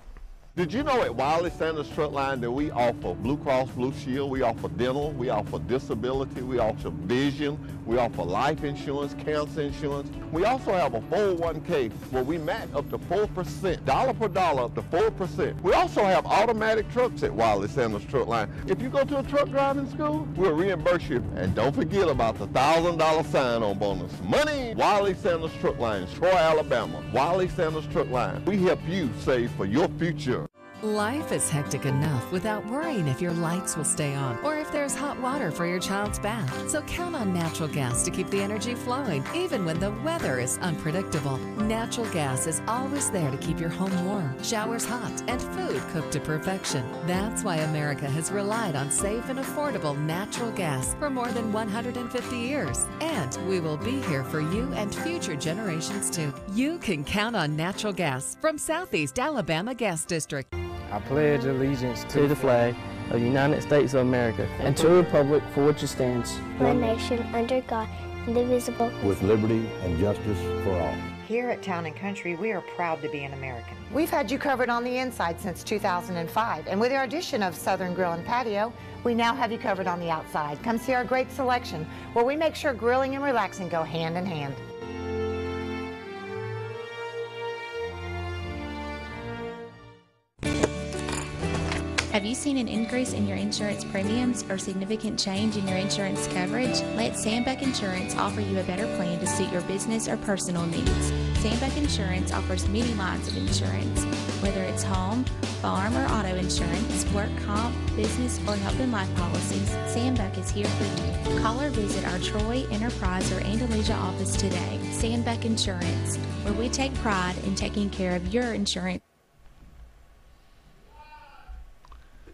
Did you know at Wiley Sanders Truck Line that we offer Blue Cross Blue Shield, we offer dental, we offer disability, we offer vision, we offer life insurance, cancer insurance. We also have a 401k where we match up to 4%, dollar per dollar up to 4%. We also have automatic trucks at Wiley Sanders Truck Line. If you go to a truck driving school, we'll reimburse you. And don't forget about the $1,000 sign-on bonus. Money! Wiley Sanders Truck Line, Troy, Alabama. Wiley Sanders Truck Line. We help you save for your future. Life is hectic enough without worrying if your lights will stay on or if There's hot water for your child's bath, so count on natural gas to keep the energy flowing, even when the weather is unpredictable. Natural gas is always there to keep your home warm, showers hot, and food cooked to perfection. That's why America has relied on safe and affordable natural gas for more than 150 years. And we will be here for you and future generations too. You can count on natural gas from Southeast Alabama Gas District. I pledge allegiance to the flag of the United States of America and to the republic for which it stands, one nation under God, indivisible, with liberty and justice for all. Here at Town & Country, we are proud to be an American. We've had you covered on the inside since 2005, and with our addition of Southern Grill and Patio, we now have you covered on the outside. Come see our great selection, where we make sure grilling and relaxing go hand in hand. Have you seen an increase in your insurance premiums or significant change in your insurance coverage? Let Sandbeck Insurance offer you a better plan to suit your business or personal needs. Sandbeck Insurance offers many lines of insurance, whether it's home, farm, or auto insurance, work comp, business, or health and life policies. Sandbeck is here for you. Call or visit our Troy, Enterprise, or Andalusia office today. Sandbeck Insurance, where we take pride in taking care of your insurance.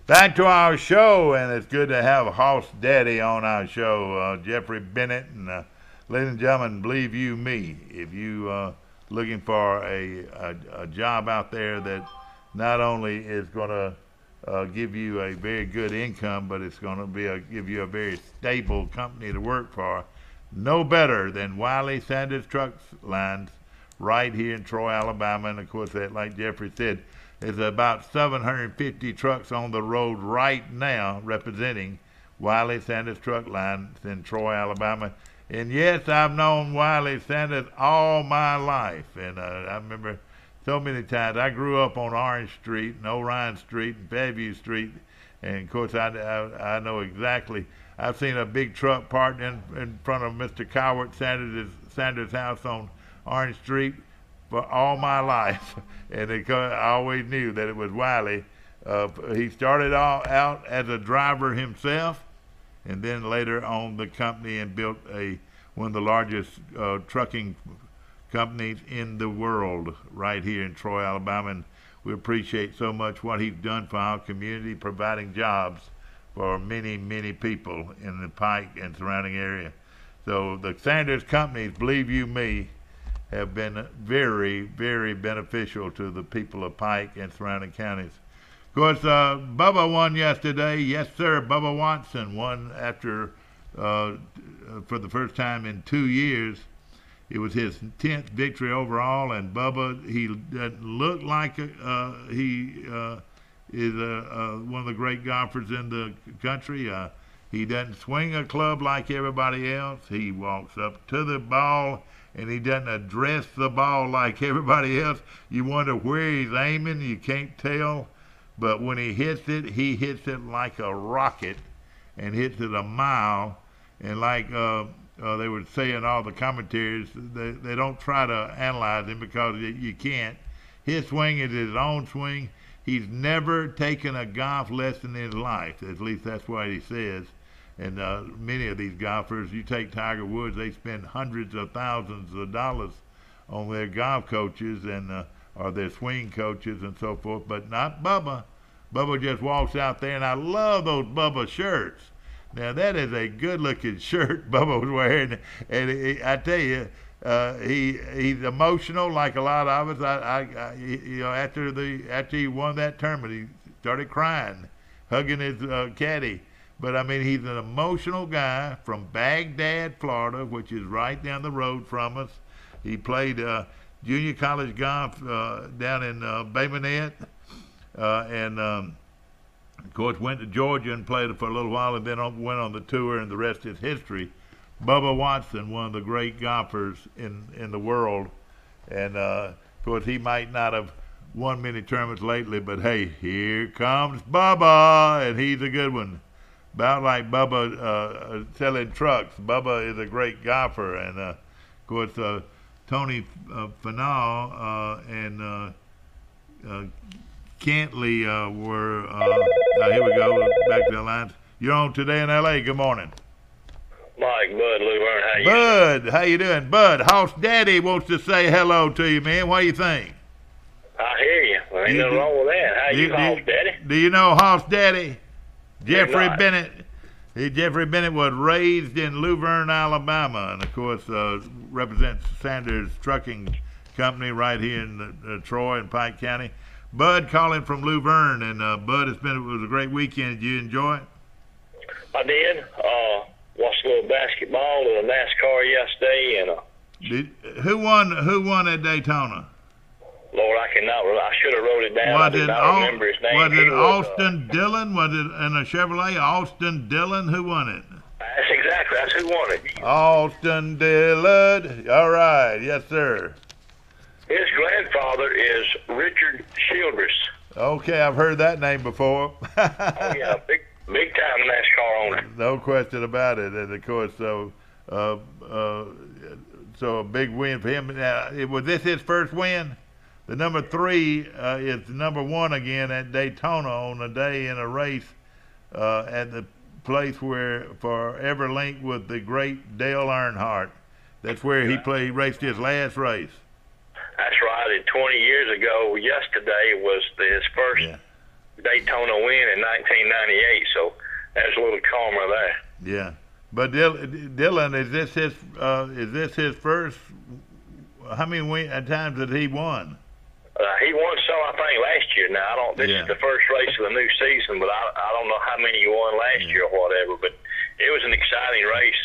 Back to our show, and it's good to have Hoss Daddy on our show, Jeffrey Bennett. And ladies and gentlemen, believe you me, if you looking for a job out there that not only is going to give you a very good income, but it's going to give you a very stable company to work for, no better than Wiley Sanders Truck Lines right here in Troy, Alabama. And of course, that, like Jeffrey said, there's about 750 trucks on the road right now representing Wiley Sanders Truck Lines in Troy, Alabama. And yes, I've known Wiley Sanders all my life. And I remember so many times. I grew up on Orange Street and Orion Street and Fairview Street. And of course, I know exactly. I've seen a big truck parked in front of Mr. Cowart Sanders' house on Orange Street for all my life, and I always knew that it was Wiley. He started out as a driver himself, and then later owned the company and built one of the largest trucking companies in the world right here in Troy, Alabama. And we appreciate so much what he's done for our community, providing jobs for many, many people in the Pike and surrounding area. So the Sanders companies, believe you me, have been very, very beneficial to the people of Pike and surrounding counties. Of course, Bubba won yesterday. Yes, sir. Bubba Watson won after, for the first time in 2 years. It was his 10th victory overall, and Bubba, he doesn't look like he is one of the great golfers in the country. He doesn't swing a club like everybody else. He walks up to the ball, and he doesn't address the ball like everybody else. You wonder where he's aiming. You can't tell. But when he hits it like a rocket and hits it a mile. And like they were saying, all the commentators, they don't try to analyze him because you can't. His swing is his own swing. He's never taken a golf lesson in his life. At least that's what he says. And many of these golfers, you take Tiger Woods, they spend hundreds of thousands of dollars on their golf coaches and or their swing coaches and so forth, but not Bubba. Bubba just walks out there, and I love those Bubba shirts. Now, that is a good-looking shirt Bubba was wearing, and I tell you, he's emotional like a lot of us. You know, after he won that tournament, he started crying, hugging his caddy. But, I mean, he's an emotional guy from Baghdad, Florida, which is right down the road from us. He played junior college golf down in Bay Minette, and, of course, went to Georgia and played for a little while, and then went on the tour, and the rest is history. Bubba Watson, one of the great golfers in the world. And, of course, he might not have won many tournaments lately, but, hey, here comes Bubba, and he's a good one. About like Bubba selling trucks. Bubba is a great golfer, and of course Tony Finau and Cantley were. Here we go, back to the lines. You're on Today in L.A. Good morning. Mike, Bud, Luverne, how you Bud, how you doing? Bud, Hoss Daddy wants to say hello to you, man. What do you think? I hear you. There ain't nothing wrong with that. How you, Hoss Daddy? Do you know Hoss Daddy? Jeffrey not. Bennett. Jeffrey Bennett was raised in Luverne, Alabama, and of course represents Sanders Trucking Company right here in Troy and Pike County. Bud calling from Luverne, and Bud, it was a great weekend. Did you enjoy it? I did. Watched a little basketball and a NASCAR yesterday, and who won at Daytona? Lord, I cannot. I should have wrote it down. I did not remember his name. Was it Austin Dillon? Was it in a Chevrolet? Austin Dillon? Who won it? That's who won it. Austin Dillon. All right, yes, sir. His grandfather is Richard Childress. Okay, I've heard that name before. Oh yeah, big time NASCAR owner. No question about it, and of course, so a big win for him. Now, was this his first win? The number 3 is number 1 again at Daytona on a day in a race at the place where forever linked with the great Dale Earnhardt. That's where he raced his last race. That's right. And 20 years ago, yesterday was his first Daytona win in 1998. So there's a little karma there. Yeah, but Dillon, is this his first? How many times did he won? He won some, I think, last year. Now this is the first race of the new season, but I don't know how many he won last year or whatever. But it was an exciting race.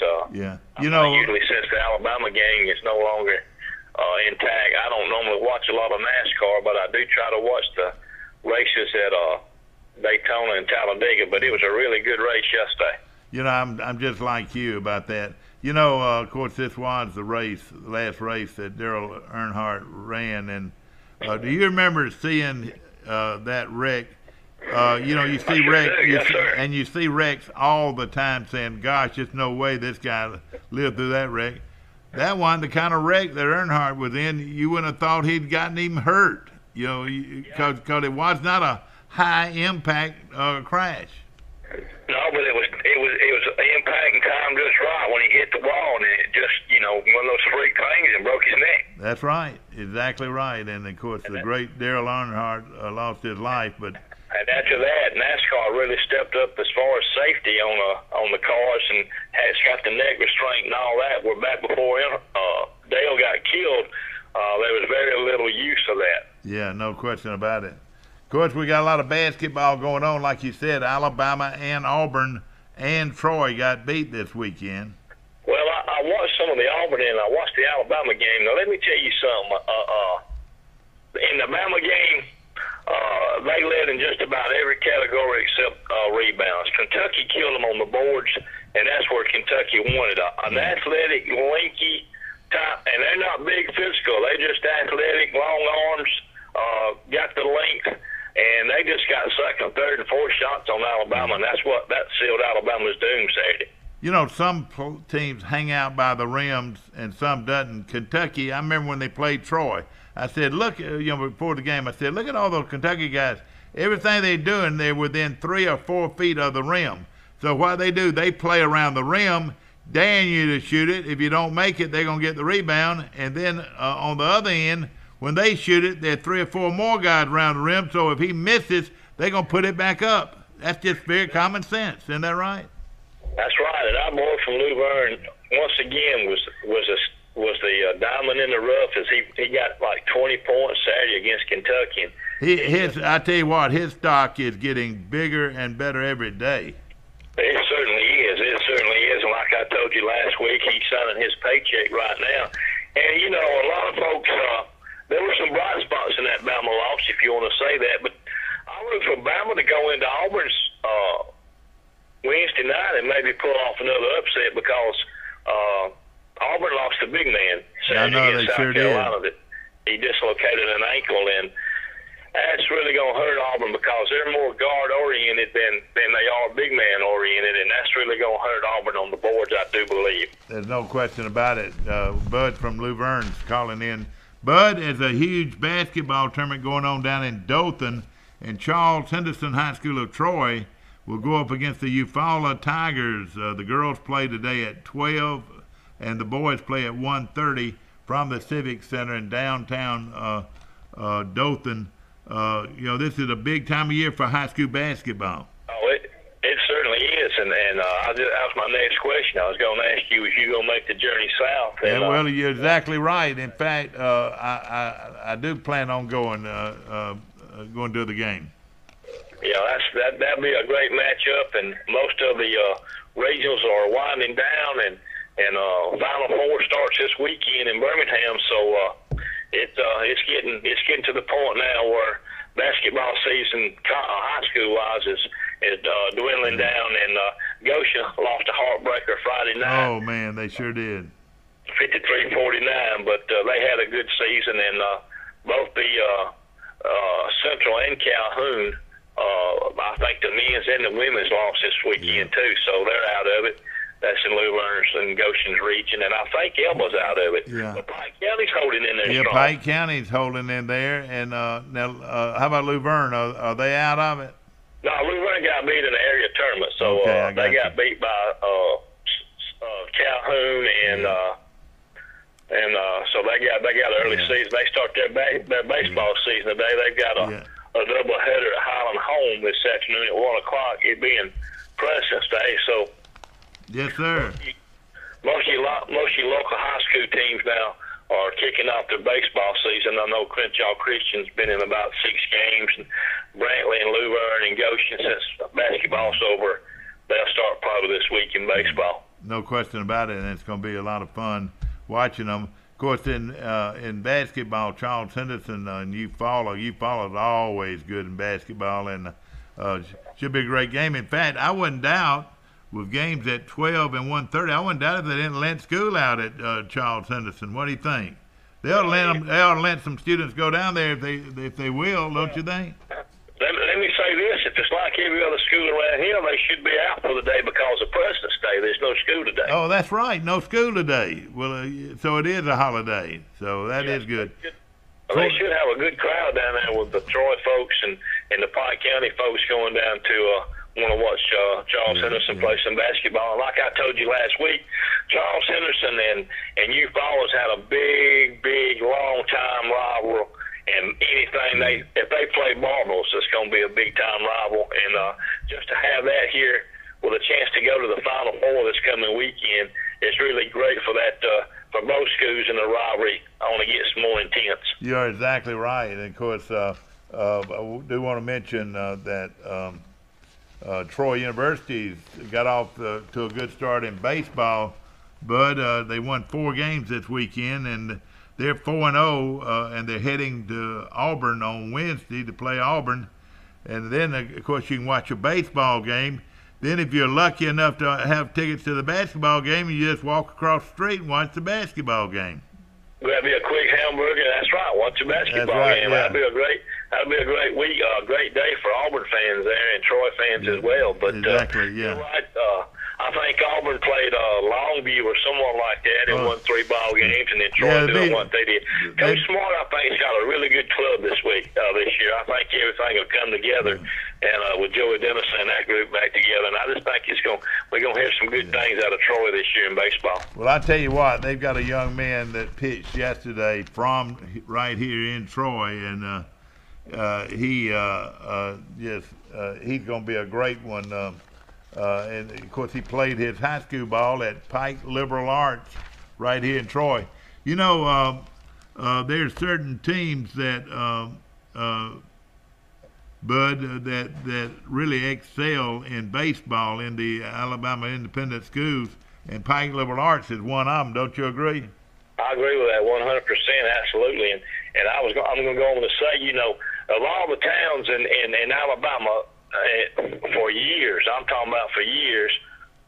Usually since the Alabama gang is no longer intact, I don't normally watch a lot of NASCAR, but I do try to watch the races at Daytona and Talladega. But it was a really good race yesterday. I'm just like you about that. Of course, this was the last race that Dale Earnhardt ran, and do you remember seeing that wreck? You see wreck, you see wrecks all the time, saying, "Gosh, there's no way this guy lived through that wreck." That one, the kind of wreck that Earnhardt was in, you wouldn't have thought he'd gotten even hurt. Because it was not a high impact crash. No, but it was impact and time just right when he hit the wall, and it just one of those freak things and broke his neck. That's right, exactly right. And of course, the great Dale Earnhardt lost his life, but. And after that, NASCAR really stepped up as far as safety on the cars and has got the neck restraint and all that. Where back before Dale got killed, there was very little use of that. Yeah, no question about it. Of course, we got a lot of basketball going on, like you said. Alabama and Auburn and Troy got beat this weekend. Well, I watched some of the Auburn and I watched the Alabama game. Now, let me tell you something. In the Bama game, they led in just about every category except rebounds. Kentucky killed them on the boards, and that's where Kentucky won it. An athletic, lanky type, and they're not big physical. They're just athletic, long arms, got the length, and they just got second, third, and fourth shots on Alabama, and that sealed Alabama's doom Saturday. Some teams hang out by the rims and some doesn't. Kentucky, I remember when they played Troy, I said, look, before the game, I said, look at all those Kentucky guys. Everything they're doing, they're within 3 or 4 feet of the rim. So what they do, they play around the rim, daring you to shoot it. If you don't make it, they're going to get the rebound. And then on the other end, when they shoot it, there are 3 or 4 more guys around the rim. So if he misses, they're going to put it back up. That's just very common sense. Isn't that right? That's right. And our boy from Luverne, once again, was the diamond in the rough, as he got like 20 points Saturday against Kentucky. I tell you what, his stock is getting bigger and better every day. It certainly is. It certainly is. And like I told you last week, he's signing his paycheck right now. And, a lot of folks, there were some bright spots in that Bama loss, if you want to say that. But I look for Bama to go into Auburn's Wednesday night and maybe pull off another upset because Auburn lost a big man Saturday against South Carolina. That he dislocated an ankle, and that's really going to hurt Auburn because they're more guard-oriented than they are big man-oriented, and that's really going to hurt Auburn on the boards, I do believe. There's no question about it. Bud from Luverne's calling in. Bud, is a huge basketball tournament going on down in Dothan, and Charles Henderson High School of Troy will go up against the Eufaula Tigers. The girls play today at 12, and the boys play at 1:30 from the Civic Center in downtown Dothan. This is a big time of year for high school basketball. Oh, it certainly is, and that was my next question. I was going to ask you, is you going to make the journey south? And, well, you're exactly right. In fact, I do plan on going to the game. Yeah, that'd be a great matchup, and most of the regionals are winding down, and Final Four starts this weekend in Birmingham. So it's getting to the point now where basketball season, high school wise, is dwindling down, and Goshen lost a heartbreaker Friday night. Oh man, they sure did. 53-49, but they had a good season, and both the Central and Calhoun, I think the men's and the women's lost this weekend too, so they're out of it. That's in Luverne's and Goshen's region, and I think Elba's out of it. Yeah. But Pike County's holding in there strong. Pike County's holding in there, and now how about Luverne? Are they out of it? No, Luverne got beat in the area tournament, so they got beat by Calhoun, and so they got an early season. They start their baseball season today. They've got a doubleheader at Highland Home this afternoon at 1 o'clock. It being President's Day, so. Yes, sir. Most of your local high school teams now are kicking off their baseball season. I know Crenshaw Christian's been in about 6 games, and Brantley and Luverne and Goshen, since basketball's over, they'll start probably this week in baseball. No question about it, and it's going to be a lot of fun watching them. Of course, in basketball, Charles Henderson and Eufaula is always good in basketball, and should be a great game. In fact, I wouldn't doubt, with games at 12 and 1:30, I wouldn't doubt if they didn't let school out at Charles Henderson. What do you think? They ought to let some students go down there if they will, don't you think? Let me say this: if it's like every other school around here, they should be out for the day because of President's Day. There's no school today. Oh, that's right, no school today. Well, so it is a holiday, so that is good. They should have a good crowd down there with the Troy folks and the Pike County folks going down to want to watch Charles Henderson play some basketball. And like I told you last week, Charles Henderson and Eufaula's had a big, long-time rival. And anything if they play marbles, it's going to be a big-time rival. And just to have that here with a chance to go to the Final Four this coming weekend is really great for that for both schools, and the rivalry only gets more intense. You're exactly right. And of course, I do want to mention that Troy University's got off to a good start in baseball, but they won 4 games this weekend, and they're 4-0, and they're heading to Auburn on Wednesday to play Auburn. And then, of course, you can watch a baseball game. Then if you're lucky enough to have tickets to the basketball game, you just walk across the street and watch the basketball game. That'd be a quick hamburger. That's right. Watch a basketball game. Yeah. That'd be a great week, a great day for Auburn fans there and Troy fans as well. But exactly, you're right. I think Auburn played Longview or someone like that and won 3 ball games, and then Troy did what they did. Coach Smart, I think, has got a really good club this year. I think everything will come together, and with Joey Dennison and that group back together. And I just think we're going to hear some good things out of Troy this year in baseball. Well, I tell you what, they've got a young man that pitched yesterday from right here in Troy, and he's going to be a great one. And of course, he played his high school ball at Pike Liberal Arts right here in Troy. You know, there's certain teams that, Bud, that really excel in baseball in the Alabama independent schools, and Pike Liberal Arts is one of them. Don't you agree? I agree with that 100%, absolutely. And I'm going to go on to say, you know, of all the towns in Alabama, for years, I'm talking about for years,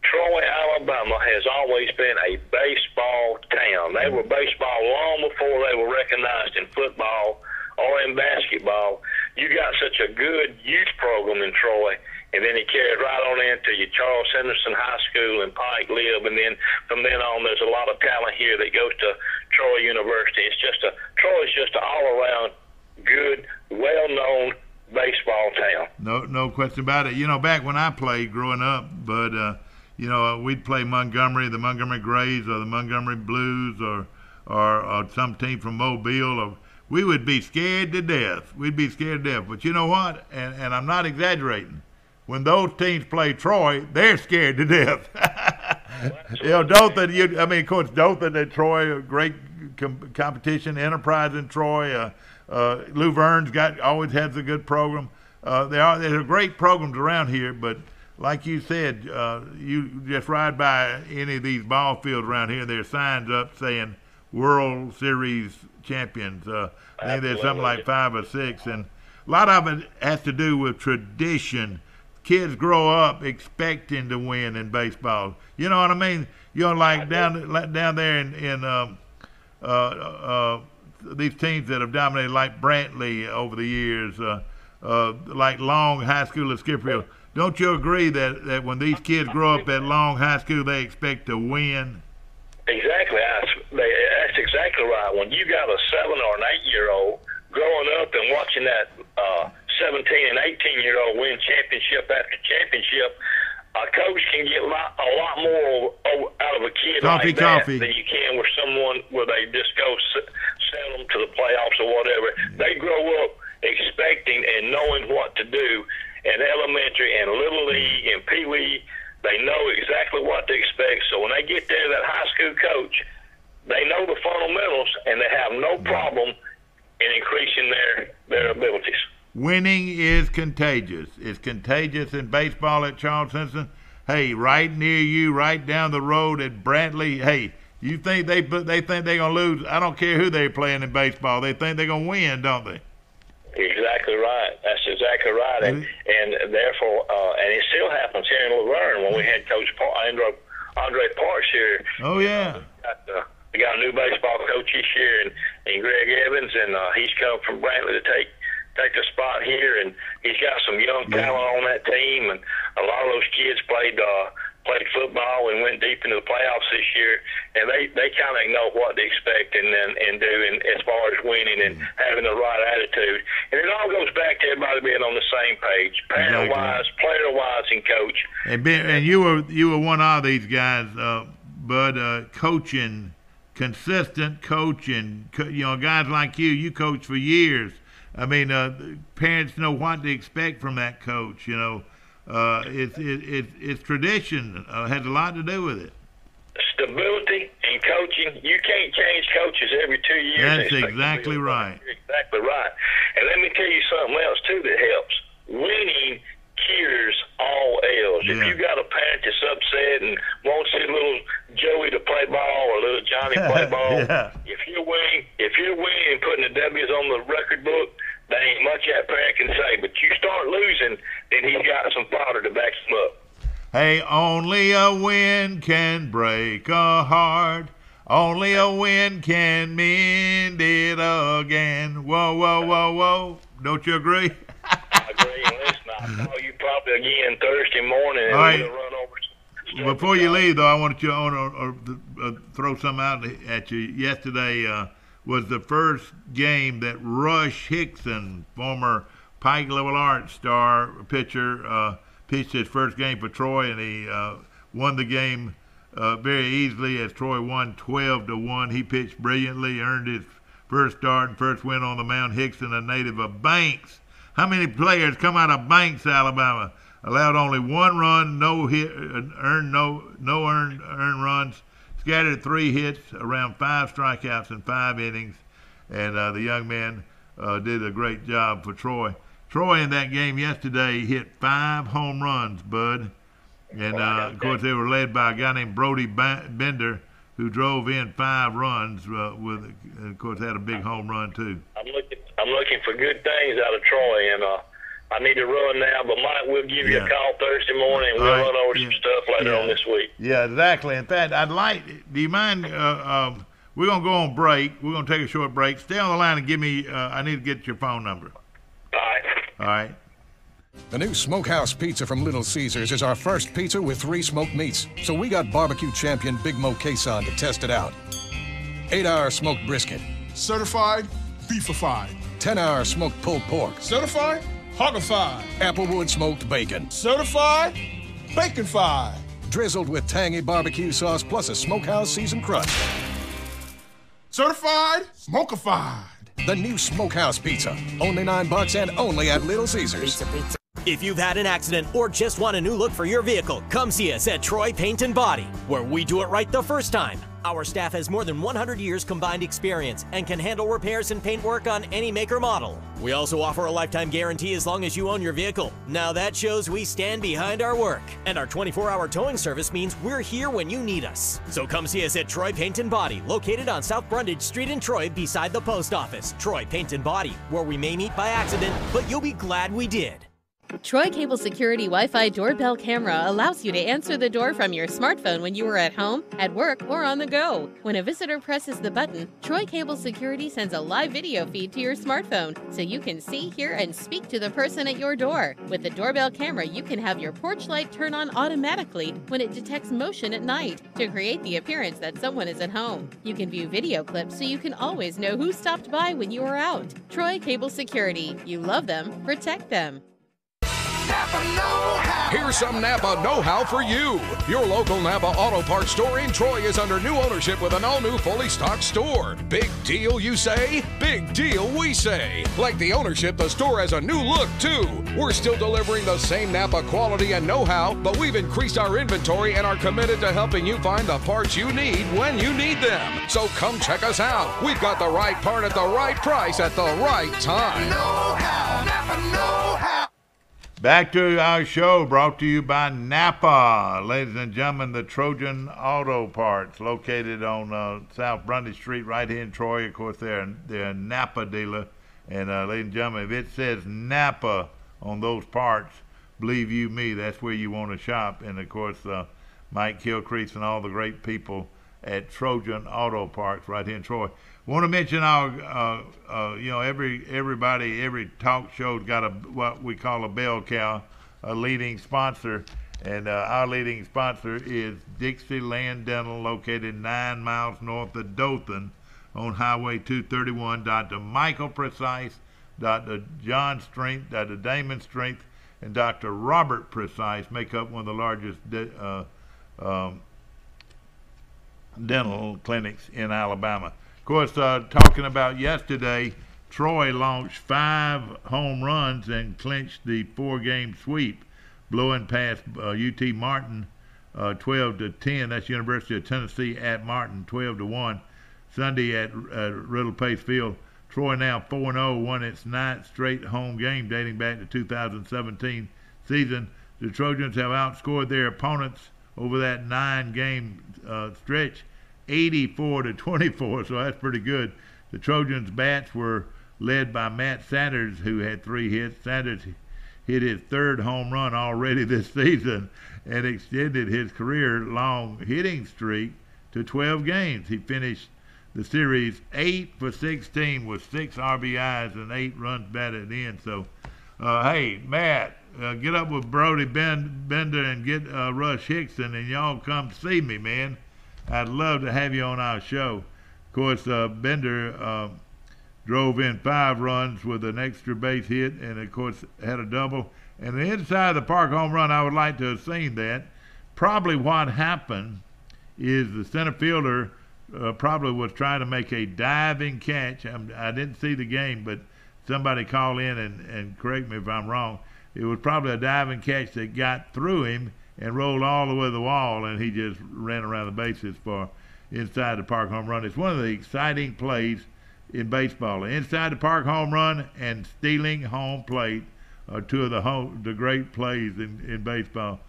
Troy, Alabama has always been a baseball town. They were baseball long before they were recognized in football or in basketball. You got such a good youth program in Troy, and then it carried right on into your Charles Henderson High School and Pike Lib, and then from then on, there's a lot of talent here that goes to Troy University. Troy is just an all-around good, well-known baseball town. No question about it. You know, back when I played growing up, but you know, we'd play Montgomery, the Montgomery Grays, or the Montgomery Blues, or some team from Mobile. Or we would be scared to death. We'd be scared to death. But you know what? And I'm not exaggerating. When those teams play Troy, they're scared to death. You know, Dothan. Of course, Dothan and Troy, a great competition. Enterprise in Troy. Lou Verne's always has a good program. There are great programs around here, but like you said, you just ride by any of these ball fields around here, there's signs up saying World Series champions. I think there's something like 5 or 6, and a lot of it has to do with tradition. Kids grow up expecting to win in baseball. You know what I mean? You know, like down there in these teams that have dominated, like Brantley over the years, like Long High School at Skip Hill. Don't you agree that when these kids grow up at Long High School, they expect to win? Exactly. That's exactly right. When you got a 7 or an 8-year-old growing up and watching that 17 and 18-year-old win championship after championship, a coach can get a lot more out of a kid like that than you can with someone where they just go send them to the playoffs or whatever. They grow up expecting and knowing what to do. In elementary and Little League and Pee Wee, they know exactly what to expect. So when they get there, that high school coach, they know the fundamentals, and they have no problem in increasing their abilities. Winning is contagious. It's contagious in baseball at Charles Simpson. Hey, right near you, right down the road at Brantley. Hey, you think they think they're gonna lose? I don't care who they're playing in baseball. They think they're gonna win, don't they? Exactly right. That's exactly right. And therefore, and it still happens here in Laverne when we had Coach Andre Parks here. Oh, yeah. We got a new baseball coach this year, and Greg Evans, and he's come from Brantley to take the spot here, and he's got some young talent on that team, and a lot of those kids played football and went deep into the playoffs this year, and they kind of know what to expect and do as far as winning and having the right attitude. And it all goes back to everybody being on the same page, parent-wise, player-wise, and coach. And you were one of these guys, Bud, coaching, consistent coaching. You know, guys like you coach for years. I mean, parents know what to expect from that coach, you know. It's tradition, has a lot to do with it. Stability in coaching. You can't change coaches every 2 years. That's exactly right. You're exactly right. And let me tell you something else, too, that helps. Winning cures all else. Yeah. If you got a parent that's upset and wants his little Joey to play ball or little Johnny play ball, if you're winning and putting the W's on the record book, there ain't much that parent can say. But you start losing, then he's got some fodder to back him up. Hey, only a win can break a heart. Only a win can mend it again. Whoa, whoa, whoa, whoa. Don't you agree? I agree. And listen, I'll call you probably again Thursday morning, and we'll run over. Before you leave, though, I want to throw something out at you. Yesterday was the first game that Rush Hickson, former Pike Level Arts star pitcher, pitched his first game for Troy, and he won the game very easily as Troy won 12-1. He pitched brilliantly, earned his first start and first win on the mound. Hickson, a native of Banks. How many players come out of Banks, Alabama? Allowed only 1 run, no hit, earned runs, scattered 3 hits, around 5 strikeouts in 5 innings, and the young man did a great job for Troy. Troy in that game yesterday hit 5 home runs, Bud, and of course they were led by a guy named Brody Bender, who drove in 5 runs and of course had a big home run too. I'm looking for good things out of Troy, and I need to run now, but Mike, we'll give you a call Thursday morning, and we'll run over some stuff later on this week. Yeah, exactly. In fact, do you mind, we're going to go on break. We're going to take a short break. Stay on the line and give me, I need to get your phone number. All right. The new Smokehouse Pizza from Little Caesars is our first pizza with 3 smoked meats. So we got barbecue champion Big Mo Quezon to test it out. 8-hour smoked brisket. Certified beefified. 10-hour smoked pulled pork. Certified Hogified. Applewood smoked bacon. Certified Bacon-fied. Drizzled with tangy barbecue sauce plus a smokehouse seasoned crust. Certified Smokified. The new Smokehouse Pizza. Only $9 and only at Little Caesars. Pizza. If you've had an accident or just want a new look for your vehicle, come see us at Troy Paint and Body, where we do it right the first time. Our staff has more than 100 years combined experience and can handle repairs and paint work on any make or model. We also offer a lifetime guarantee as long as you own your vehicle. Now that shows we stand behind our work. And our 24-hour towing service means we're here when you need us. So come see us at Troy Paint and Body, located on South Brundage Street in Troy beside the post office. Troy Paint and Body, where we may meet by accident, but you'll be glad we did. Troy Cable Security Wi-Fi doorbell camera allows you to answer the door from your smartphone when you are at home, at work, or on the go. When a visitor presses the button, Troy Cable Security sends a live video feed to your smartphone so you can see, hear, and speak to the person at your door. With the doorbell camera, you can have your porch light turn on automatically when it detects motion at night to create the appearance that someone is at home. You can view video clips so you can always know who stopped by when you are out. Troy Cable Security. You love them, protect them. Here's some Napa know-how for you. Your local Napa Auto Parts store in Troy is under new ownership with an all-new fully stocked store. Big deal, you say? Big deal, we say. Like the ownership, the store has a new look, too. We're still delivering the same Napa quality and know-how, but we've increased our inventory and are committed to helping you find the parts you need when you need them. So come check us out. We've got the right part at the right price at the right time. Know-how, Napa know-how. Back to our show, brought to you by Napa. Ladies and gentlemen, the Trojan Auto Parts, located on South Brundage Street right here in Troy. Of course, they're a Napa dealer. And ladies and gentlemen, if it says Napa on those parts, believe you me, that's where you want to shop. And, of course, Mike Kilcrease and all the great people at Trojan Auto Parts right here in Troy. Want to mention our, every talk show's got what we call a bell cow, a leading sponsor, and our leading sponsor is Dixieland Dental, located 9 miles north of Dothan on Highway 231. Dr. Michael Precise, Dr. John Strength, Dr. Damon Strength, and Dr. Robert Precise make up one of the largest dental clinics in Alabama. Of course, talking about yesterday, Troy launched 5 home runs and clinched the 4-game sweep, blowing past UT Martin 12-10. That's University of Tennessee at Martin 12-1. Sunday at Riddle Pace Field. Troy now 4-0, won its 9th straight home game dating back to 2017 season. The Trojans have outscored their opponents over that 9-game stretch 84-24, so that's pretty good. The Trojans' bats were led by Matt Sanders, who had 3 hits. Sanders hit his 3rd home run already this season and extended his career-long hitting streak to 12 games. He finished the series 8 for 16 with 6 RBIs and 8 runs batted in. So, hey, Matt, get up with Brody Bender and get Rush Hickson, and y'all come see me, man. I'd love to have you on our show. Of course, Bender drove in 5 runs with an extra base hit and, of course, had a double. And the inside of the park home run, I would like to have seen that. Probably what happened is the center fielder probably was trying to make a diving catch. I didn't see the game, but somebody call in and correct me if I'm wrong. It was probably a diving catch that got through him and rolled all the way to the wall, and he just ran around the bases for inside the park home run. It's one of the exciting plays in baseball. Inside the park home run and stealing home plate are 2 of the great plays in baseball.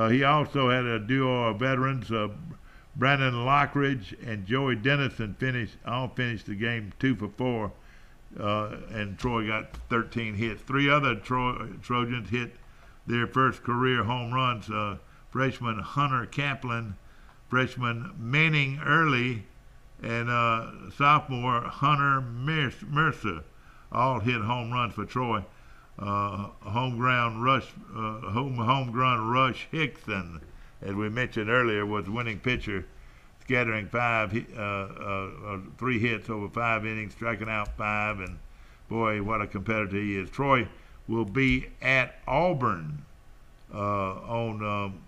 He also had a duo of veterans, Brandon Lockridge and Joey Dennison finished the game 2 for 4, and Troy got 13 hits. 3 other Trojans hit their first career home runs. Freshman Hunter Kaplan, freshman Manning Early, and sophomore Hunter Mercer all hit home runs for Troy. Homegrown Rush Hickson, as we mentioned earlier, was the winning pitcher, scattering 3 hits over 5 innings, striking out 5, and boy, what a competitor he is. Troy will be at Auburn on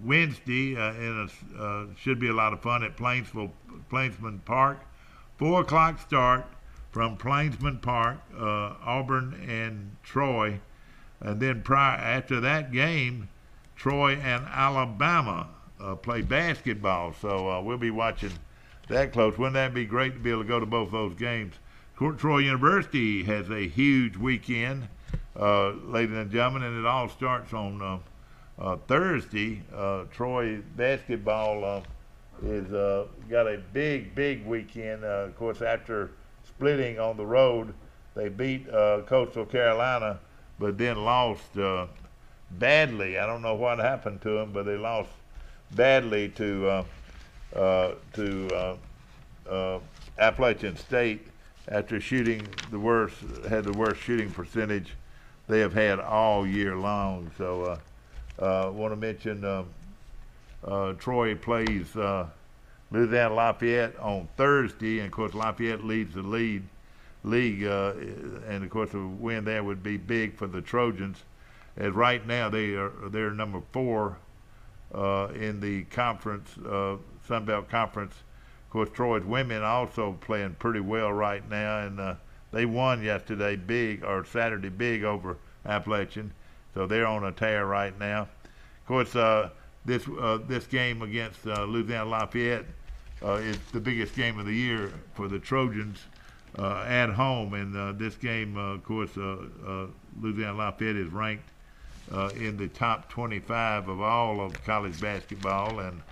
Wednesday, and should be a lot of fun at Plainsman Park. 4 o'clock start from Plainsman Park, Auburn and Troy, and then after that game, Troy and Alabama play basketball. So we'll be watching that close. Wouldn't that be great to be able to go to both those games? Troy University has a huge weekend, ladies and gentlemen, and it all starts on Thursday. Troy basketball is got a big weekend. Of course, after splitting on the road, they beat Coastal Carolina, but then lost badly. I don't know what happened to them, but they lost badly to Appalachian State after shooting had the worst shooting percentage they have had all year long. So want to mention Troy plays Louisiana Lafayette on Thursday, and of course Lafayette leads the league, and of course a win there would be big for the Trojans. As right now they're number 4 in the conference, Sun Belt Conference. Of course, Troy's women also playing pretty well right now, and they won yesterday Saturday big over Appalachian, so they're on a tear right now. Of course, this game against Louisiana Lafayette is the biggest game of the year for the Trojans at home, and this game, of course, Louisiana Lafayette is ranked in the top 25 of all of college basketball, and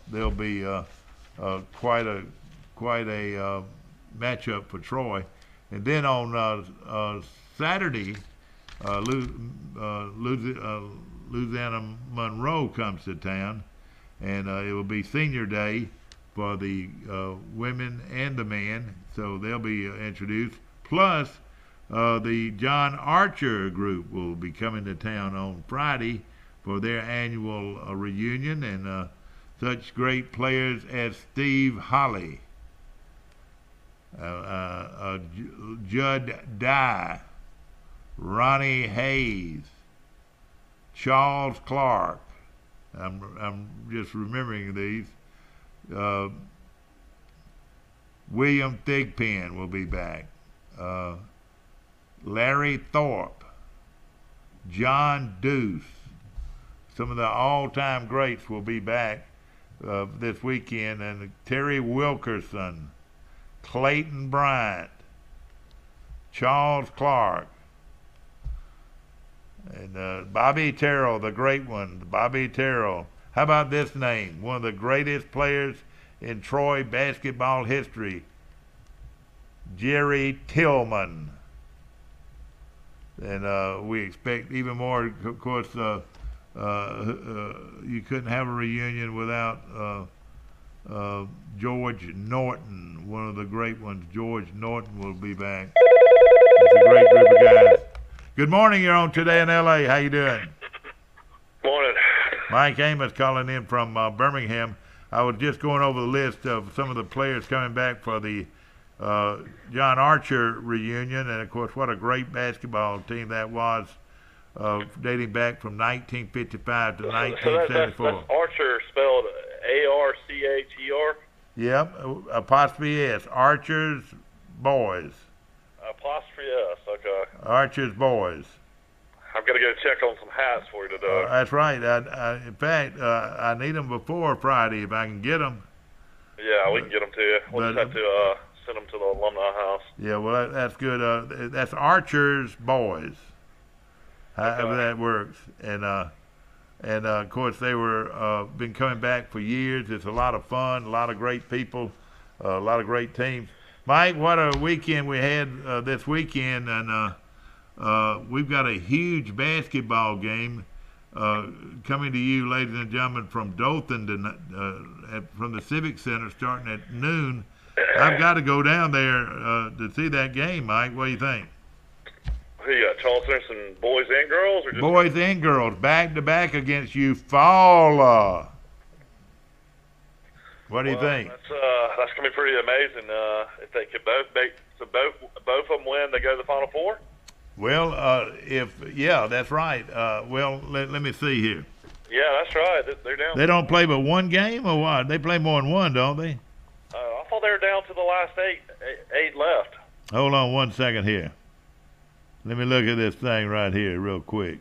there'll be quite a matchup for Troy. And then on Saturday, Louisiana Monroe comes to town, and it will be senior day for the women and the men, so they'll be introduced. Plus, the John Archer group will be coming to town on Friday for their annual reunion, and such great players as Steve Holly, Judd Dye, Ronnie Hayes, Charles Clark. I'm just remembering these. William Thigpen will be back. Larry Thorpe, John Deuce. Some of the all-time greats will be back this weekend, and Terry Wilkerson, Clayton Bryant, Charles Clark, and Bobby Terrell, the great one, Bobby Terrell. How about this name? One of the greatest players in Troy basketball history, Jerry Tillman. And we expect even more. Of course, you couldn't have a reunion without George Norton, one of the great ones. George Norton will be back. It's a great group of guys. Good morning. You're on Today in L.A. How you doing? Morning. Mike Amos calling in from Birmingham. I was just going over the list of some of the players coming back for the John Archer reunion, and of course, what a great basketball team that was, dating back from 1955 to 1974. That's Archer spelled A-R-C-H-E-R? Yep, apostrophe S, Archer's Boys. Apostrophe S, okay. Archer's Boys. I'm going to go check on some hats for you today. That's right. In fact, I need them before Friday if I can get them. Yeah, we can get them to you. We'll just have to send them to the alumni house. Yeah, well, that's good. That's Archer's Boys, however that works. And of course, they were been coming back for years. It's a lot of fun, a lot of great people, a lot of great teams. Mike, what a weekend we had this weekend, and we've got a huge basketball game coming to you, ladies and gentlemen, from Dothan from the Civic Center starting at noon. I've got to go down there to see that game, Mike. What do you think? Who you got, Charles Simpson, boys and girls? Or just boys and girls, back-to-back against Eufaula. What do you think? That's going to be pretty amazing. If they could both of them win, they go to the Final Four? Well, that's right. Well, let me see here. Yeah, that's right. They're down. They don't play but one game, or what? They play more than one, don't they? I thought they were down to the last eight left. Hold on 1 second here. Let me look at this thing right here real quick.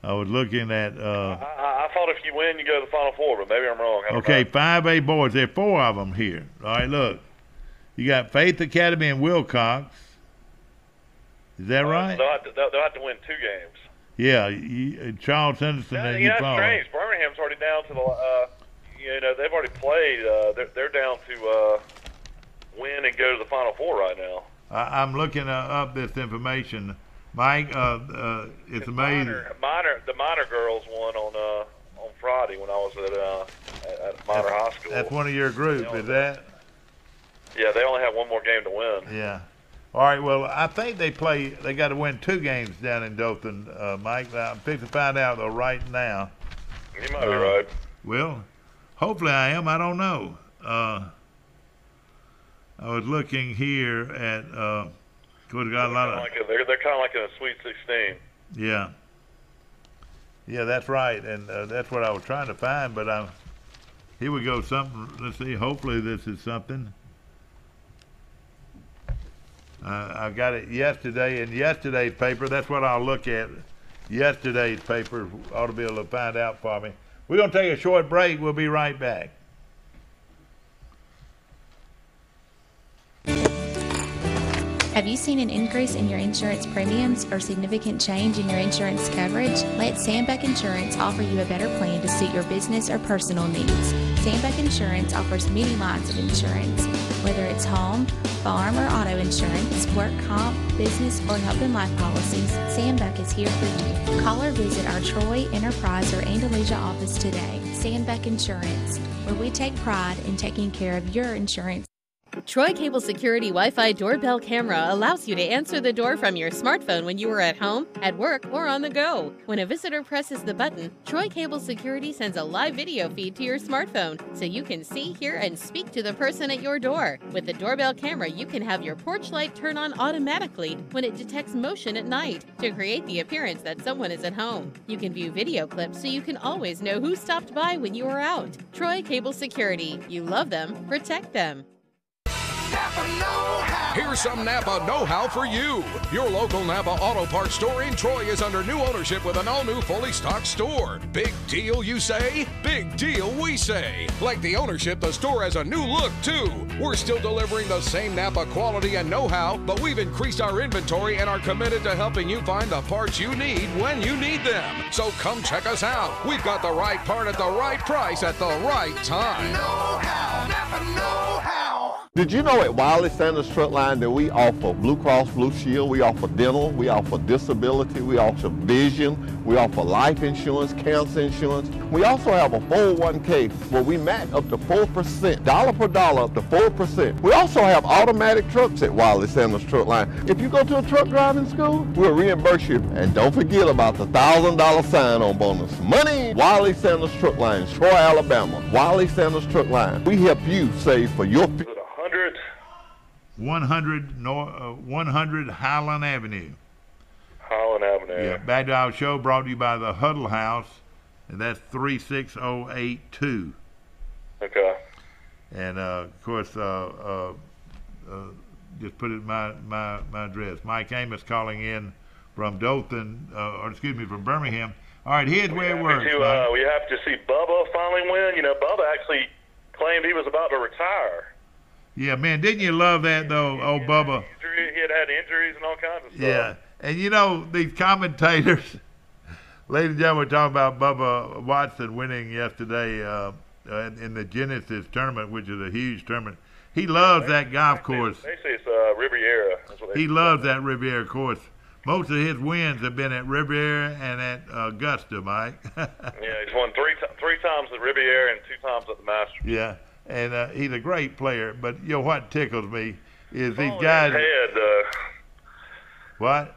I was looking at... I thought if you win, you go to the Final Four, but maybe I'm wrong. Okay, 5A boys. There are 4 of them here. All right, look. You got Faith Academy and Wilcox. Is that right? They'll have to win 2 games. Yeah, Charles Henderson. Yeah, that's strange. Birmingham's already down to the... they've already played. They're down to win and go to the Final Four right now. I'm looking up this information. Mike, it's amazing. The minor girls won on Friday when I was at minor high school. That's one of your group, is that? Yeah, they only have one more game to win. Yeah. All right, well, I think they got to win 2 games down in Dothan, Mike. I'm fixing to find out, though, right now. You might be right. Well, hopefully I am. I don't know. I was looking here at, got a lot of... They're kind of like in a Sweet 16. Yeah. Yeah, that's right, and that's what I was trying to find, but here we go, something, let's see, hopefully this is something. I got it yesterday in yesterday's paper. That's what I'll look at. Yesterday's paper ought to be able to find out for me. We're going to take a short break. We'll be right back. Have you seen an increase in your insurance premiums or significant change in your insurance coverage? Let Sandbeck Insurance offer you a better plan to suit your business or personal needs. Sandbeck Insurance offers many lines of insurance, whether it's home, farm, or auto insurance, work comp, business, or health and life policies. Sandbeck is here for you. Call or visit our Troy, Enterprise, or Andalusia office today. Sandbeck Insurance, where we take pride in taking care of your insurance. Troy Cable Security Wi-Fi doorbell camera allows you to answer the door from your smartphone when you are at home, at work, or on the go. When a visitor presses the button, Troy Cable Security sends a live video feed to your smartphone so you can see, hear, and speak to the person at your door. With the doorbell camera, you can have your porch light turn on automatically when it detects motion at night to create the appearance that someone is at home. You can view video clips so you can always know who stopped by when you are out. Troy Cable Security. You love them, protect them. Here's some Napa know-how for you. Your local Napa Auto Parts store in Troy is under new ownership with an all-new fully stocked store. Big deal, you say? Big deal, we say. Like the ownership, the store has a new look, too. We're still delivering the same Napa quality and know-how, but we've increased our inventory and are committed to helping you find the parts you need when you need them. So come check us out. We've got the right part at the right price at the right time. Know-how, Napa know-how. Did you know at Wiley Sanders Truck Line that we offer Blue Cross Blue Shield, we offer dental, we offer disability, we offer vision, we offer life insurance, cancer insurance. We also have a 401k where we match up to 4%, dollar per dollar up to 4%. We also have automatic trucks at Wiley Sanders Truck Line. If you go to a truck driving school, we'll reimburse you. And don't forget about the $1,000 sign-on bonus. Money! Wiley Sanders Truck Line, Troy, Alabama. Wiley Sanders Truck Line. We help you save for your... 100 Highland Avenue. Highland Avenue. Yeah, back to our show brought to you by the Huddle House, and that's 36082. Okay. And of course, just put it in my address. Mike Amos calling in from Dothan, from Birmingham. All right, here's where it works. We have to see Bubba finally win. You know, Bubba actually claimed he was about to retire. Yeah, man, didn't you love that, though, Bubba? He had injuries and all kinds of stuff. Yeah, and you know, these commentators, ladies and gentlemen, we're talking about Bubba Watson winning yesterday in the Genesis tournament, which is a huge tournament. He loves that golf course. They say it's Riviera. That's what he loves that Riviera course. Most of his wins have been at Riviera and at Augusta, Mike. Yeah, he's won three times at Riviera and 2 times at the Masters. Yeah. And he's a great player, but you know what tickles me is these guys. What?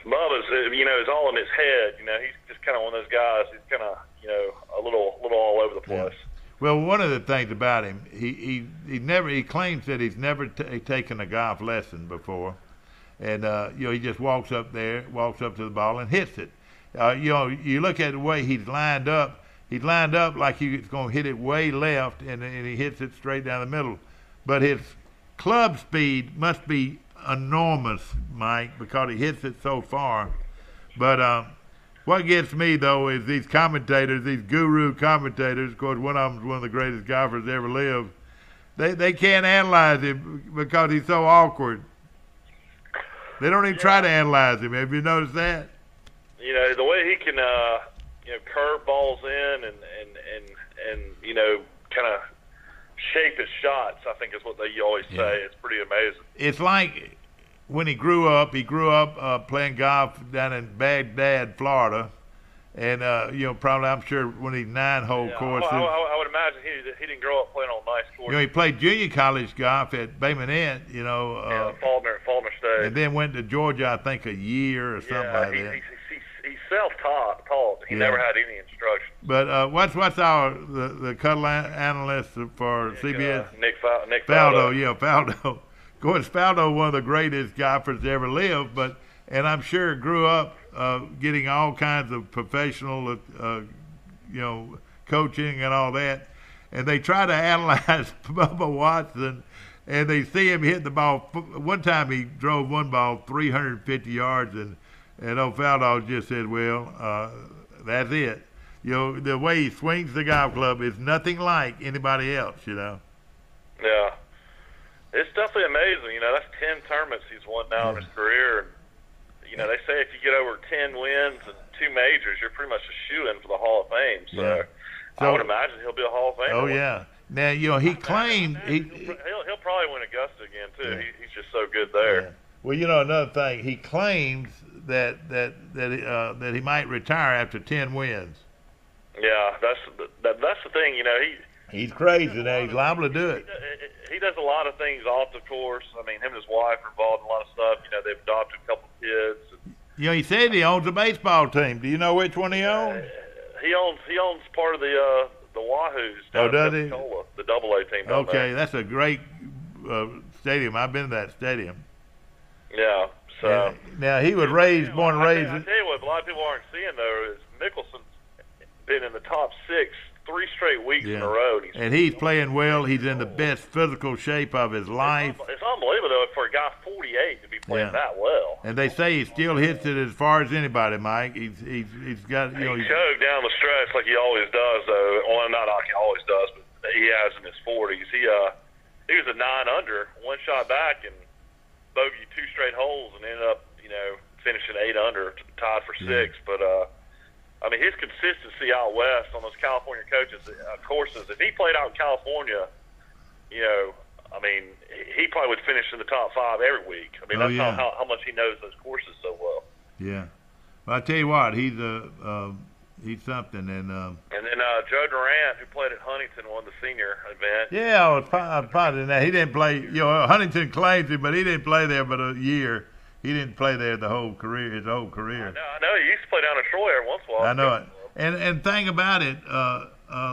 Bubba's, is all in his head. You know, he's just kind of one of those guys. He's kind of, a little all over the place. Yeah. Well, one of the things about him, he claims that he's never taken a golf lesson before, and he just walks up to the ball and hits it. You look at the way he's lined up. He's lined up like he's going to hit it way left, and he hits it straight down the middle. But his club speed must be enormous, Mike, because he hits it so far. But what gets me, though, is these commentators, these guru commentators. Of course, one of them is one of the greatest golfers ever lived. They can't analyze him because he's so awkward. They don't even try to analyze him. Have you noticed that? The way he can, curve balls in and kind of shape his shots, I think is what they always say. It's pretty amazing. It's like when he grew up playing golf down in Baghdad, Florida. And, probably I'm sure one of these 9-hole courses. I would imagine he didn't grow up playing on nice courses. He played junior college golf at Bay Minette, Faulkner State. And then went to Georgia, I think, a year or something like that. He's self-taught. He never had any instruction. But what's the cuddle analyst for CBS? Nick Faldo. Yeah, Faldo. Of course, Faldo, one of the greatest golfers ever lived, and I'm sure grew up getting all kinds of professional, coaching and all that. And they try to analyze Bubba Watson, and they see him hit the ball. One time he drove one ball 350 yards, and old Faldo just said, well, that's it. The way he swings the golf club is nothing like anybody else, Yeah. It's definitely amazing. That's 10 tournaments he's won now in his career. They say if you get over 10 wins and 2 majors, you're pretty much a shoo-in for the Hall of Fame. So I would imagine he'll be a Hall of Famer. Oh, yeah. Now, he claimed he'll probably win Augusta again, too. Yeah. He's just so good there. Yeah. Well, another thing, he claims that he might retire after 10 wins. Yeah, that's the thing. He's crazy now. He's liable to do it. He does a lot of things off the course. I mean, him and his wife are involved in a lot of stuff. They've adopted a couple of kids. He said he owns a baseball team. Do you know which one he owns? He owns part of the Wahoos down in Pensacola, the AA team down there. That's a great stadium. I've been to that stadium. Yeah. So now he was born and raised. I tell you what, a lot of people aren't seeing though is Mickelson's been in the top 6 3 straight weeks in a row. And he's playing well. He's in the best physical shape of his life. It's unbelievable, though, for a guy 48 to be playing that well. And they say he still hits it as far as anybody, Mike. He's got, He chugged down the stretch like he always does, though. Well, not like he always does, but he has in his 40s. He was a 9-under, one shot back, and bogeyed 2 straight holes, and ended up, finishing 8-under, tied for 6. But his consistency out west on those California courses, if he played out in California, he probably would finish in the top 5 every week. That's how much he knows those courses so well. Yeah. Well, I tell you what, he's something. And then Joe Durant, who played at Huntington, won the senior event. Yeah, I was positive that. He didn't play, Huntington claims him, but he didn't play there but a year. He didn't play there his whole career. I know. He used to play down in Troy every once in a while. I know it. And thing about it,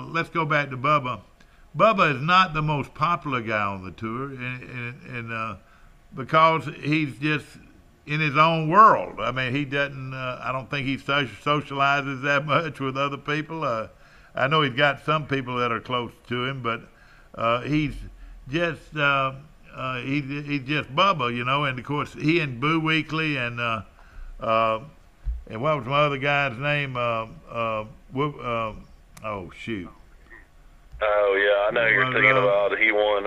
let's go back to Bubba. Bubba is not the most popular guy on the tour, and because he's just in his own world. He doesn't. I don't think he socializes that much with other people. I know he's got some people that are close to him, but he's just. He's just Bubba, and of course he and Boo Weekley and what was my other guy's name? Oh shoot. Oh yeah, I know you're thinking about. He won.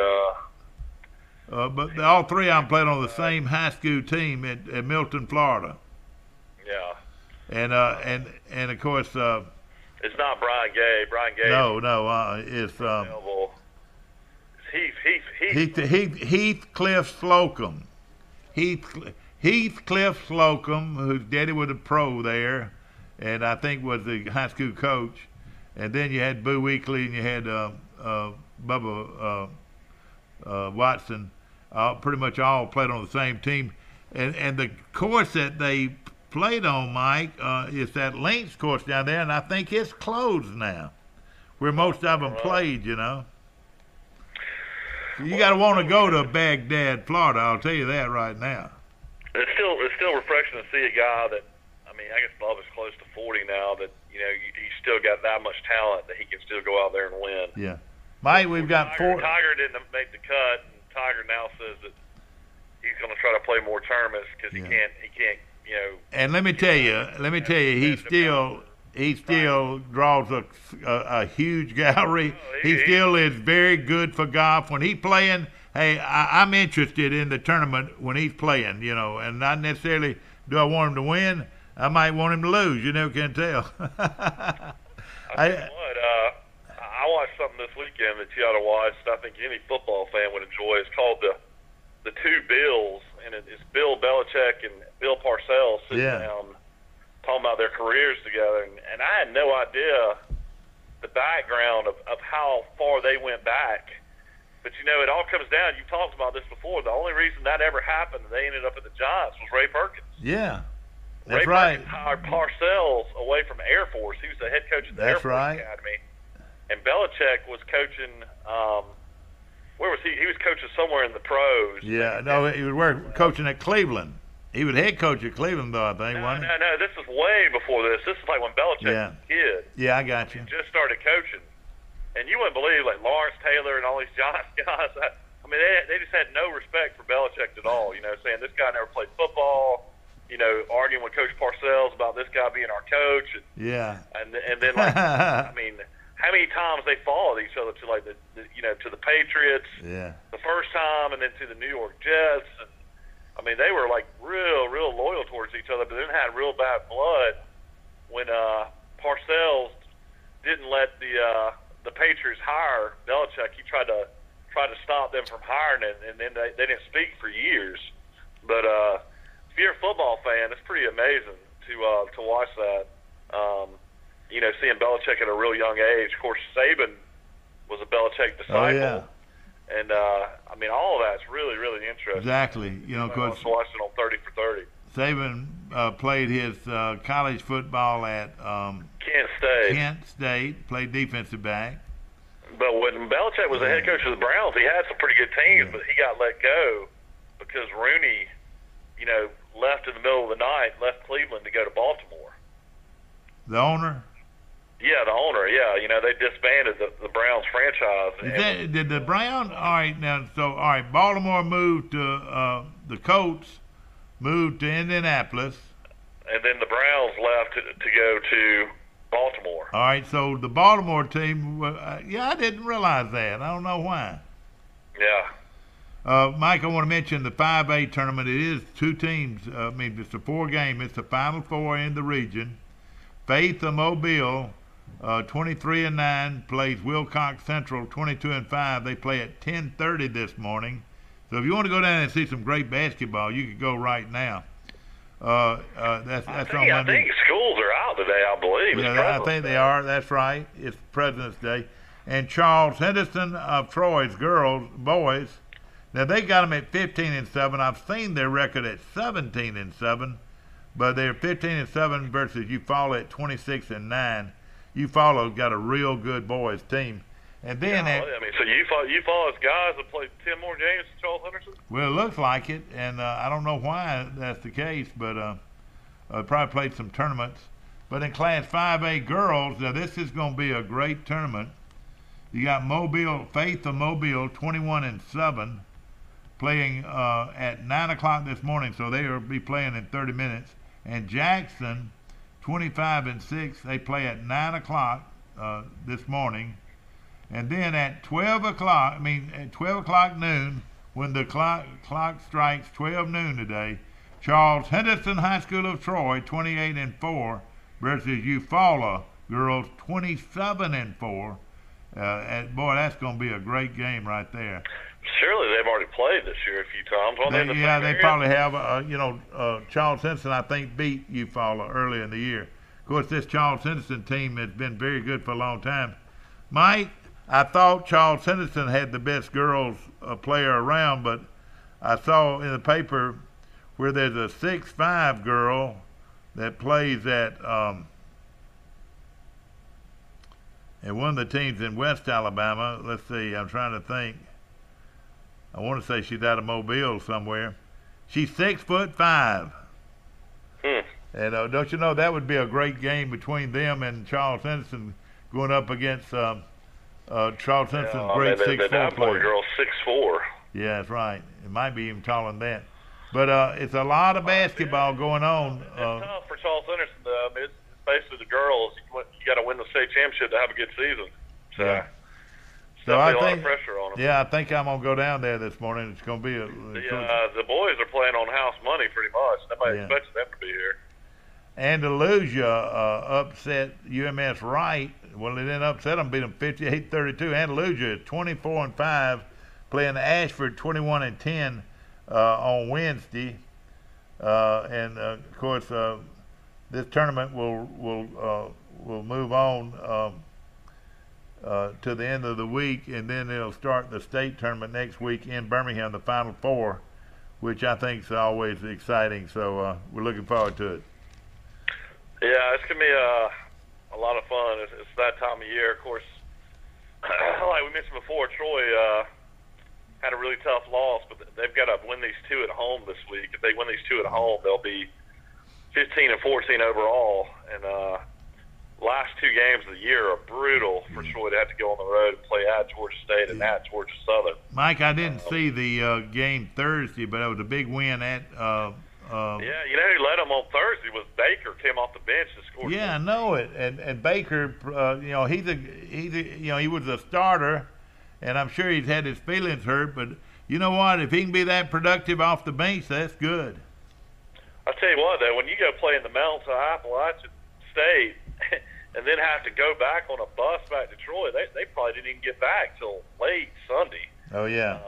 But all 3 of them played on the same high school team at Milton, Florida. Yeah. And of course. It's not Brian Gay. Brian Gay. No, it's. Heathcliff Slocum. Heathcliff Slocum, whose daddy was a pro there, and I think was the high school coach. And then you had Boo Weekley, and you had Bubba Watson. Pretty much all played on the same team. And the course that they played on, Mike, is that links course down there, and I think it's closed now, where most of them played, You got to want to go to Baghdad, Florida. I'll tell you that right now. it's still refreshing to see a guy that, I mean, I guess Bubba's close to 40 now, that, you know, he's still got that much talent that he can still go out there and win. Yeah. Mike, we've got Tiger didn't make the cut, and Tiger now says that he's going to try to play more tournaments because he can't, you know. And let me tell you, he still draws a huge gallery. He still is very good for golf. When he's playing, hey, I'm interested in the tournament when he's playing, you know, and not necessarily do I want him to win. I might want him to lose. You never can tell. I tell you what, I watched something this weekend that you ought to watch that I think any football fan would enjoy. It's called the Two Bills, and it's Bill Belichick and Bill Parcells sitting down talking about their careers together, and I had no idea the background of how far they went back. But, you know, it all comes down, you talked about this before, the only reason that ever happened and they ended up at the Giants was Ray Perkins. Yeah, that's Ray right. Perkins hired Parcells away from Air Force. He was the head coach at the Air Force Academy. And Belichick was coaching, where was he? He was coaching somewhere in the pros. Yeah, no, he was coaching at Cleveland. He was head coach at Cleveland, though, I think, wasn't he? No, this is way before this. This is like when Belichick was a kid. Yeah, I got you. He just started coaching. And you wouldn't believe, like, Lawrence Taylor and all these Giants guys, I mean, they just had no respect for Belichick at all, you know, saying this guy never played football, you know, arguing with Coach Parcells about this guy being our coach. And then, like, I mean, how many times they followed each other to, like, you know, to the Patriots the first time and then to the New York Jets. And, I mean, they were, like, real loyal towards each other, but then had real bad blood when Parcells didn't let the Patriots hire Belichick. He tried to stop them from hiring it, and then they didn't speak for years. But if you're a football fan, it's pretty amazing to watch that. You know, seeing Belichick at a real young age. Of course, Saban was a Belichick disciple. Oh, yeah. And, I mean, all of that's really interesting. Exactly. You know, I was watching on 30 for 30. Saban played his college football at Kent State, played defensive back. But when Belichick was the head coach of the Browns, he had some pretty good teams, but he got let go because Rooney, you know, left in the middle of the night, left Cleveland to go to Baltimore. The owner? Yeah, the owner, yeah. You know, they disbanded the Browns franchise. Did the Browns, all right, Baltimore moved to, the Colts moved to Indianapolis. And then the Browns left to go to Baltimore. All right, so the Baltimore team, I didn't realize that. I don't know why. Yeah. Mike, I want to mention the 5A tournament. It is two teams. I mean, it's a 4-game. It's the Final Four in the region. Faith of Mobile, 23-9, plays Wilcox Central, 22-5. They play at 10:30 this morning. So if you want to go down and see some great basketball, you could go right now. That's on Monday. I think schools are out today, I believe. Yeah, I think they are. That's right. It's President's Day. And Charles Henderson of Troy's boys, now they got them at 15-7. I've seen their record at 17-7, but they're 15-7 versus Eufaula at 26-9. Eufaula's got a real good boys team. And then so Eufaula's guys have played 10 more games than Charles Henderson? Well, it looks like it, and I don't know why that's the case, but probably played some tournaments. But in Class 5A girls, now this is going to be a great tournament. You got Faith of Mobile, 21-7, playing at 9 o'clock this morning, so they will be playing in 30 minutes. And Jackson, 25-6, they play at 9 o'clock this morning. And then at 12 o'clock noon, when the clock strikes 12 noon today, Charles Henderson High School of Troy, 28-4, versus Eufaula girls, 27-4. Boy, that's going to be a great game right there. Surely they've already played this year a few times. They probably have. Charles Henderson, I think, beat Eufaula early in the year. Of course, this Charles Henderson team has been very good for a long time. Mike, I thought Charles Henderson had the best girls player around, but I saw in the paper where there's a 6'5" girl that plays at one of the teams in West Alabama. Let's see, I'm trying to think. I want to say she's out of Mobile somewhere. She's 6'5". Hmm. And don't you know that would be a great game between them and Charles Henderson going up against Charles Henson's great 6'4" The Davenport girl's 6'4". Yeah, that's right. It might be even taller than that. But it's a lot of basketball going on. It's tough for Charles Henderson. It's basically the girls. You got to win the state championship to have a good season. So, Yeah. So I a lot think, of pressure on them. yeah, I think I'm gonna go down there this morning. It's gonna be The boys are playing on house money pretty much. Nobody Yeah. expects them to be here. Andalusia upset UMS Wright. Well, they didn't upset them, beat them 58-32. Andalusia is 24-5, playing Ashford 21-10 on Wednesday. And of course, this tournament will move on to the end of the week, and then it'll start the state tournament next week in Birmingham, the Final Four, which I think is always exciting. So we're looking forward to it. Yeah, it's gonna be a lot of fun. It's that time of year, of course. Like we mentioned before, Troy had a really tough loss, but they've got to win these two at home this week. If they win these two at home, they'll be 15-14 overall. And last two games of the year are brutal for Troy to have to go on the road and play at Georgia State and at Georgia Southern. Mike, I didn't see the game Thursday, but it was a big win at. Yeah, you know who led them on Thursday was Baker. Came off the bench and scored. Yeah, I know it. And Baker, he was a starter, and I'm sure he's had his feelings hurt. But you know what? If he can be that productive off the bench, that's good. I tell you what, though, when you go play in the mountains of Appalachian State, and then have to go back on a bus back to Troy, they probably didn't even get back till late Sunday. Oh yeah.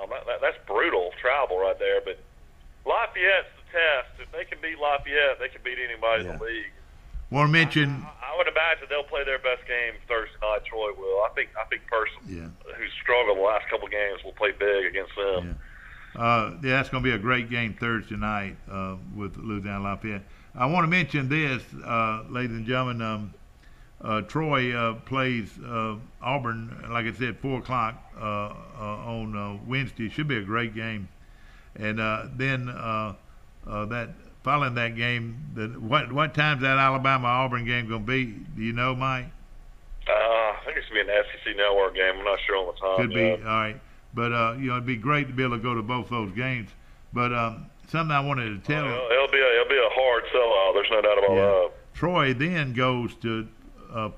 That's brutal travel right there. But Lafayette's the test. If they can beat Lafayette, they can beat anybody in the league. Want to mention? I would imagine they'll play their best game Thursday night. Troy will. I think Person, who's struggled the last couple games, will play big against them. Yeah, that's going to be a great game Thursday night with Louisiana Lafayette. I want to mention this, ladies and gentlemen. Troy plays Auburn, like I said, 4 o'clock on Wednesday. Should be a great game. And then that following that game, what time's that Alabama-Auburn game going to be? Do you know, Mike? I think it's going to be an SEC Network game. I'm not sure on the time. Could be, all right. But, it'd be great to be able to go to both those games. But something I wanted to tell you. It'll be a hard sellout. There's no doubt about that. Troy then goes to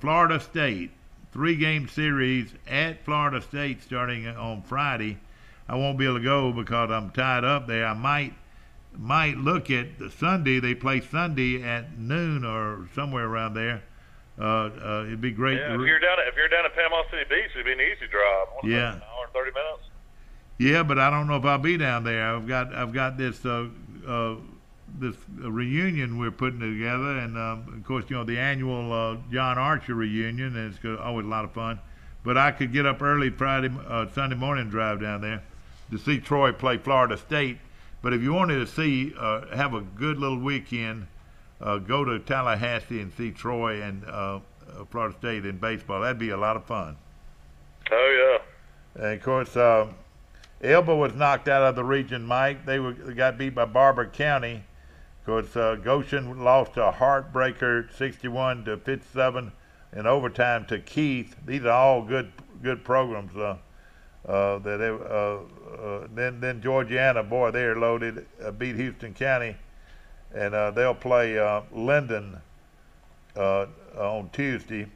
Florida State, 3-game series at Florida State starting on Friday. I won't be able to go because I'm tied up there. I might look at the Sunday. They play Sunday at noon or somewhere around there. It'd be great. Yeah, if you're down at Panama City Beach, it'd be an easy drive. Yeah. An hour and 30 minutes. Yeah, but I don't know if I'll be down there. I've got this this reunion we're putting together, and of course, the annual John Archer reunion, and it's always a lot of fun. But I could get up early Sunday morning and drive down there to see Troy play Florida State. But if you wanted to have a good little weekend, go to Tallahassee and see Troy and Florida State in baseball. That'd be a lot of fun. Oh yeah. And of course, Elba was knocked out of the region, Mike. They got beat by Barber County. Of course, Goshen lost a heartbreaker 61-57 in overtime to Keith. These are all good programs. Then Georgiana, boy, they're loaded. Beat Houston County, and they'll play Linden on Tuesday.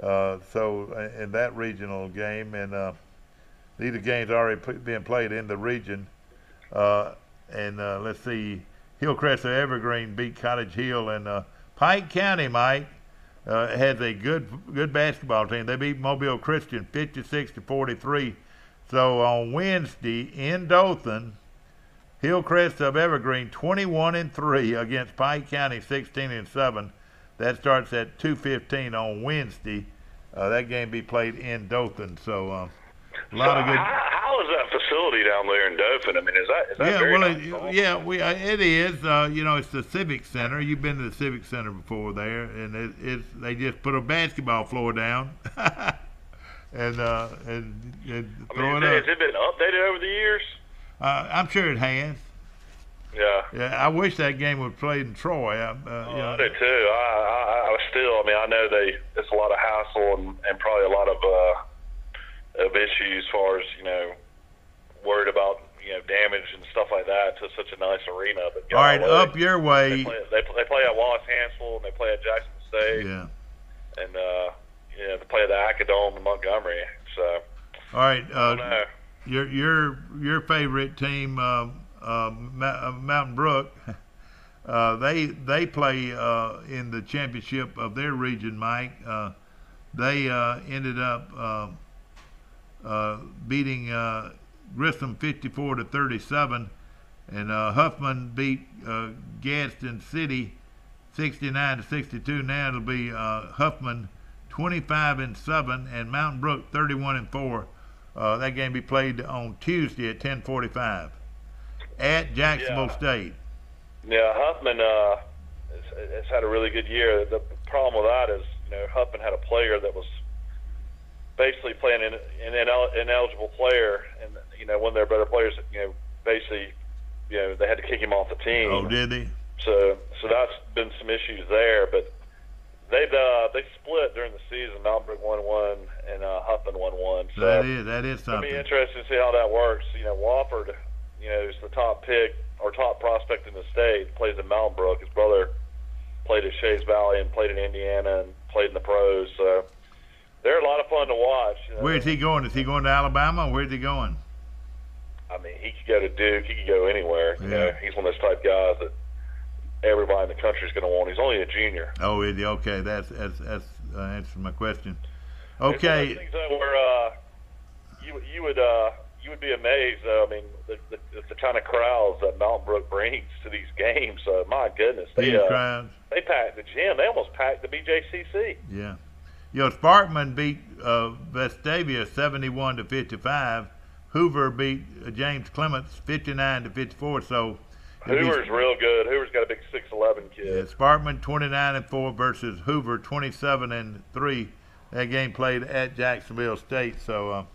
So in that regional game, and these are games already being played in the region. And let's see, Hillcrest of Evergreen beat Cottage Hill, and Pike County, Mike, has a good basketball team. They beat Mobile Christian 56-43. So on Wednesday in Dothan, Hillcrest of Evergreen 21-3 against Pike County 16-7. That starts at 2:15 on Wednesday. That game be played in Dothan. So a lot of good. How is that facility down there in Dothan? I mean, is that very nice? It is. It's the Civic Center. You've been to the Civic Center before there, and they just put a basketball floor down and throw it up. Has it been updated over the years? I'm sure it has. Yeah, I wish that game was played in Troy. I do too. I still, I mean, I know it's a lot of hassle and probably a lot of issues as far as, worried about, damage and stuff like that to such a nice arena. But all right, up your way. They play at Wallace Hansel and they play at Jackson State. Yeah. And, they play at the Acadome in Montgomery. So. All right. Your favorite team, Mountain Brook, they play in the championship of their region, Mike. They ended up beating Grissom 54-37, and Huffman beat Gadsden City 69-62. Now it'll be Huffman 25-7 and Mountain Brook 31-4. That game be played on Tuesday at 10:45 at Jacksonville State. Yeah, Huffman has had a really good year. The problem with that is, Huffman had a player that was basically playing an ineligible player, and one of their better players, basically, they had to kick him off the team. Oh, did they? So that's been some issues there, but they split during the season. Mountain Brook 1-1 and Huffman 1-1. So that is something. It'll be interesting to see how that works. Wofford, is the top pick or top prospect in the state. Plays in Mountain Brook. His brother played at Shays Valley and played in Indiana and played in the pros. So they're a lot of fun to watch. Where's he going? Is he going to Alabama? Or where's he going? I mean, he could go to Duke. He could go anywhere. Yeah. He's one of those type guys that everybody in the country is going to want. He's only a junior. Oh, is he? Okay, that's answering my question. Okay. Things that were you would be amazed. I mean, the kind of crowds that Mountain Brook brings to these games. My goodness, they packed the gym. They almost packed the BJCC. Yeah. Sparkman beat Vestavia 71-55. Hoover beat James Clements 59-54. So Hoover's real good. Hoover's got a big 6'11" kid. Yeah, Sparkman 29-4 versus Hoover 27-3. That game played at Jacksonville State. So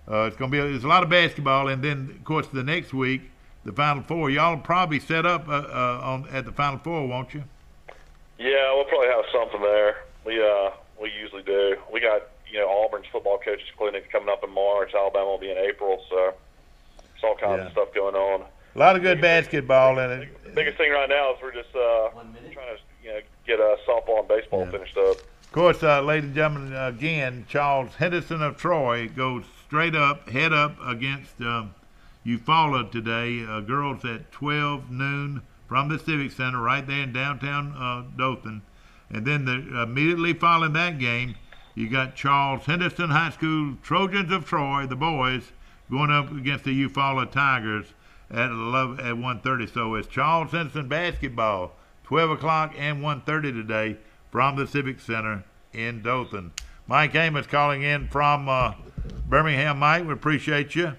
it's going to be there's a lot of basketball, and then of course the next week the Final Four. Y'all will probably set up at the Final Four, won't you? Yeah, we'll probably have something there. We usually do. We got Auburn's football coaches clinic coming up in March. Alabama will be in April, so it's all kinds of stuff going on. A lot of good basketball in it. The biggest thing right now is we're just trying to get softball and baseball finished up. Of course, ladies and gentlemen, again, Charles Henderson of Troy goes straight up, head up against Eufaula today. Girls at 12 noon from the Civic Center right there in downtown Dothan. And then immediately following that game, you got Charles Henderson High School Trojans of Troy, the boys, going up against the Eufaula Tigers at 1:30. So it's Charles Henderson basketball, 12 o'clock and 1:30 today from the Civic Center in Dothan. Mike Amos calling in from Birmingham. Mike, we appreciate you.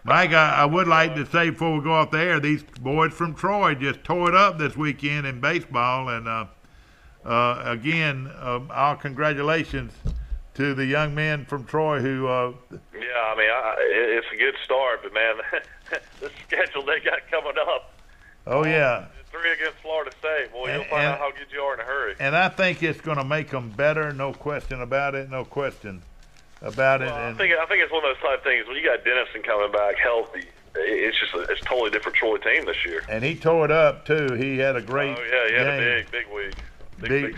Mike, I would like to say before we go off the air, these boys from Troy just tore it up this weekend in baseball, and again, our congratulations to the young men from Troy who. Yeah, I mean, it's a good start, but man, the schedule they got coming up. Oh yeah. 3 against Florida State. Boy, you'll find out how good you are in a hurry. And I think it's going to make them better. No question about it. No question about it. I think it's one of those type things when you got Dennison coming back healthy. It's just it's a totally different Troy team this year. And he tore it up too. He had a great. Oh yeah, he had game. a big week.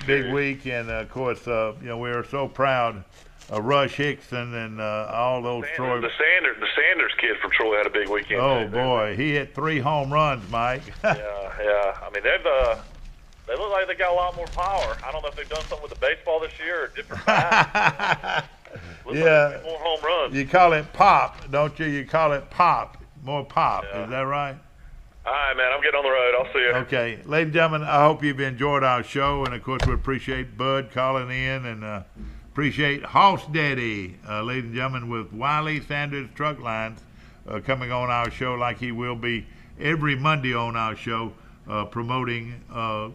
Big week, and of course, we were so proud of Rush Hickson and all those Troy. The Sanders kid from Troy had a big weekend. Oh boy, he hit 3 home runs, Mike. yeah. I mean, they look like they got a lot more power. I don't know if they've done something with the baseball this year or different bats. Yeah, like more home runs. You call it pop, don't you? You call it pop, more pop. Yeah. Is that right? All right, man. I'm getting on the road. I'll see you. Okay. Ladies and gentlemen, I hope you've enjoyed our show. And, of course, we appreciate Bud calling in and appreciate Hoss Daddy, ladies and gentlemen, with Wiley Sanders Truck Lines coming on our show like he will be every Monday on our show, promoting an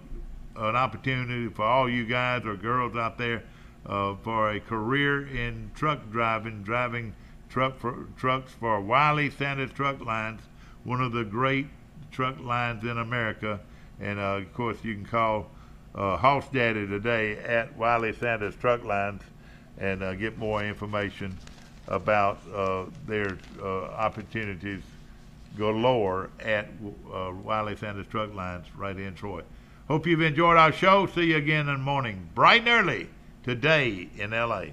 opportunity for all you guys or girls out there for a career in truck driving trucks for Wiley Sanders Truck Lines, one of the great truck lines in America. And, of course, you can call Hoss Daddy today at Wiley Sanders Truck Lines and get more information about their opportunities galore at Wiley Sanders Truck Lines right in Troy. Hope you've enjoyed our show. See you again in the morning, bright and early, today in L.A.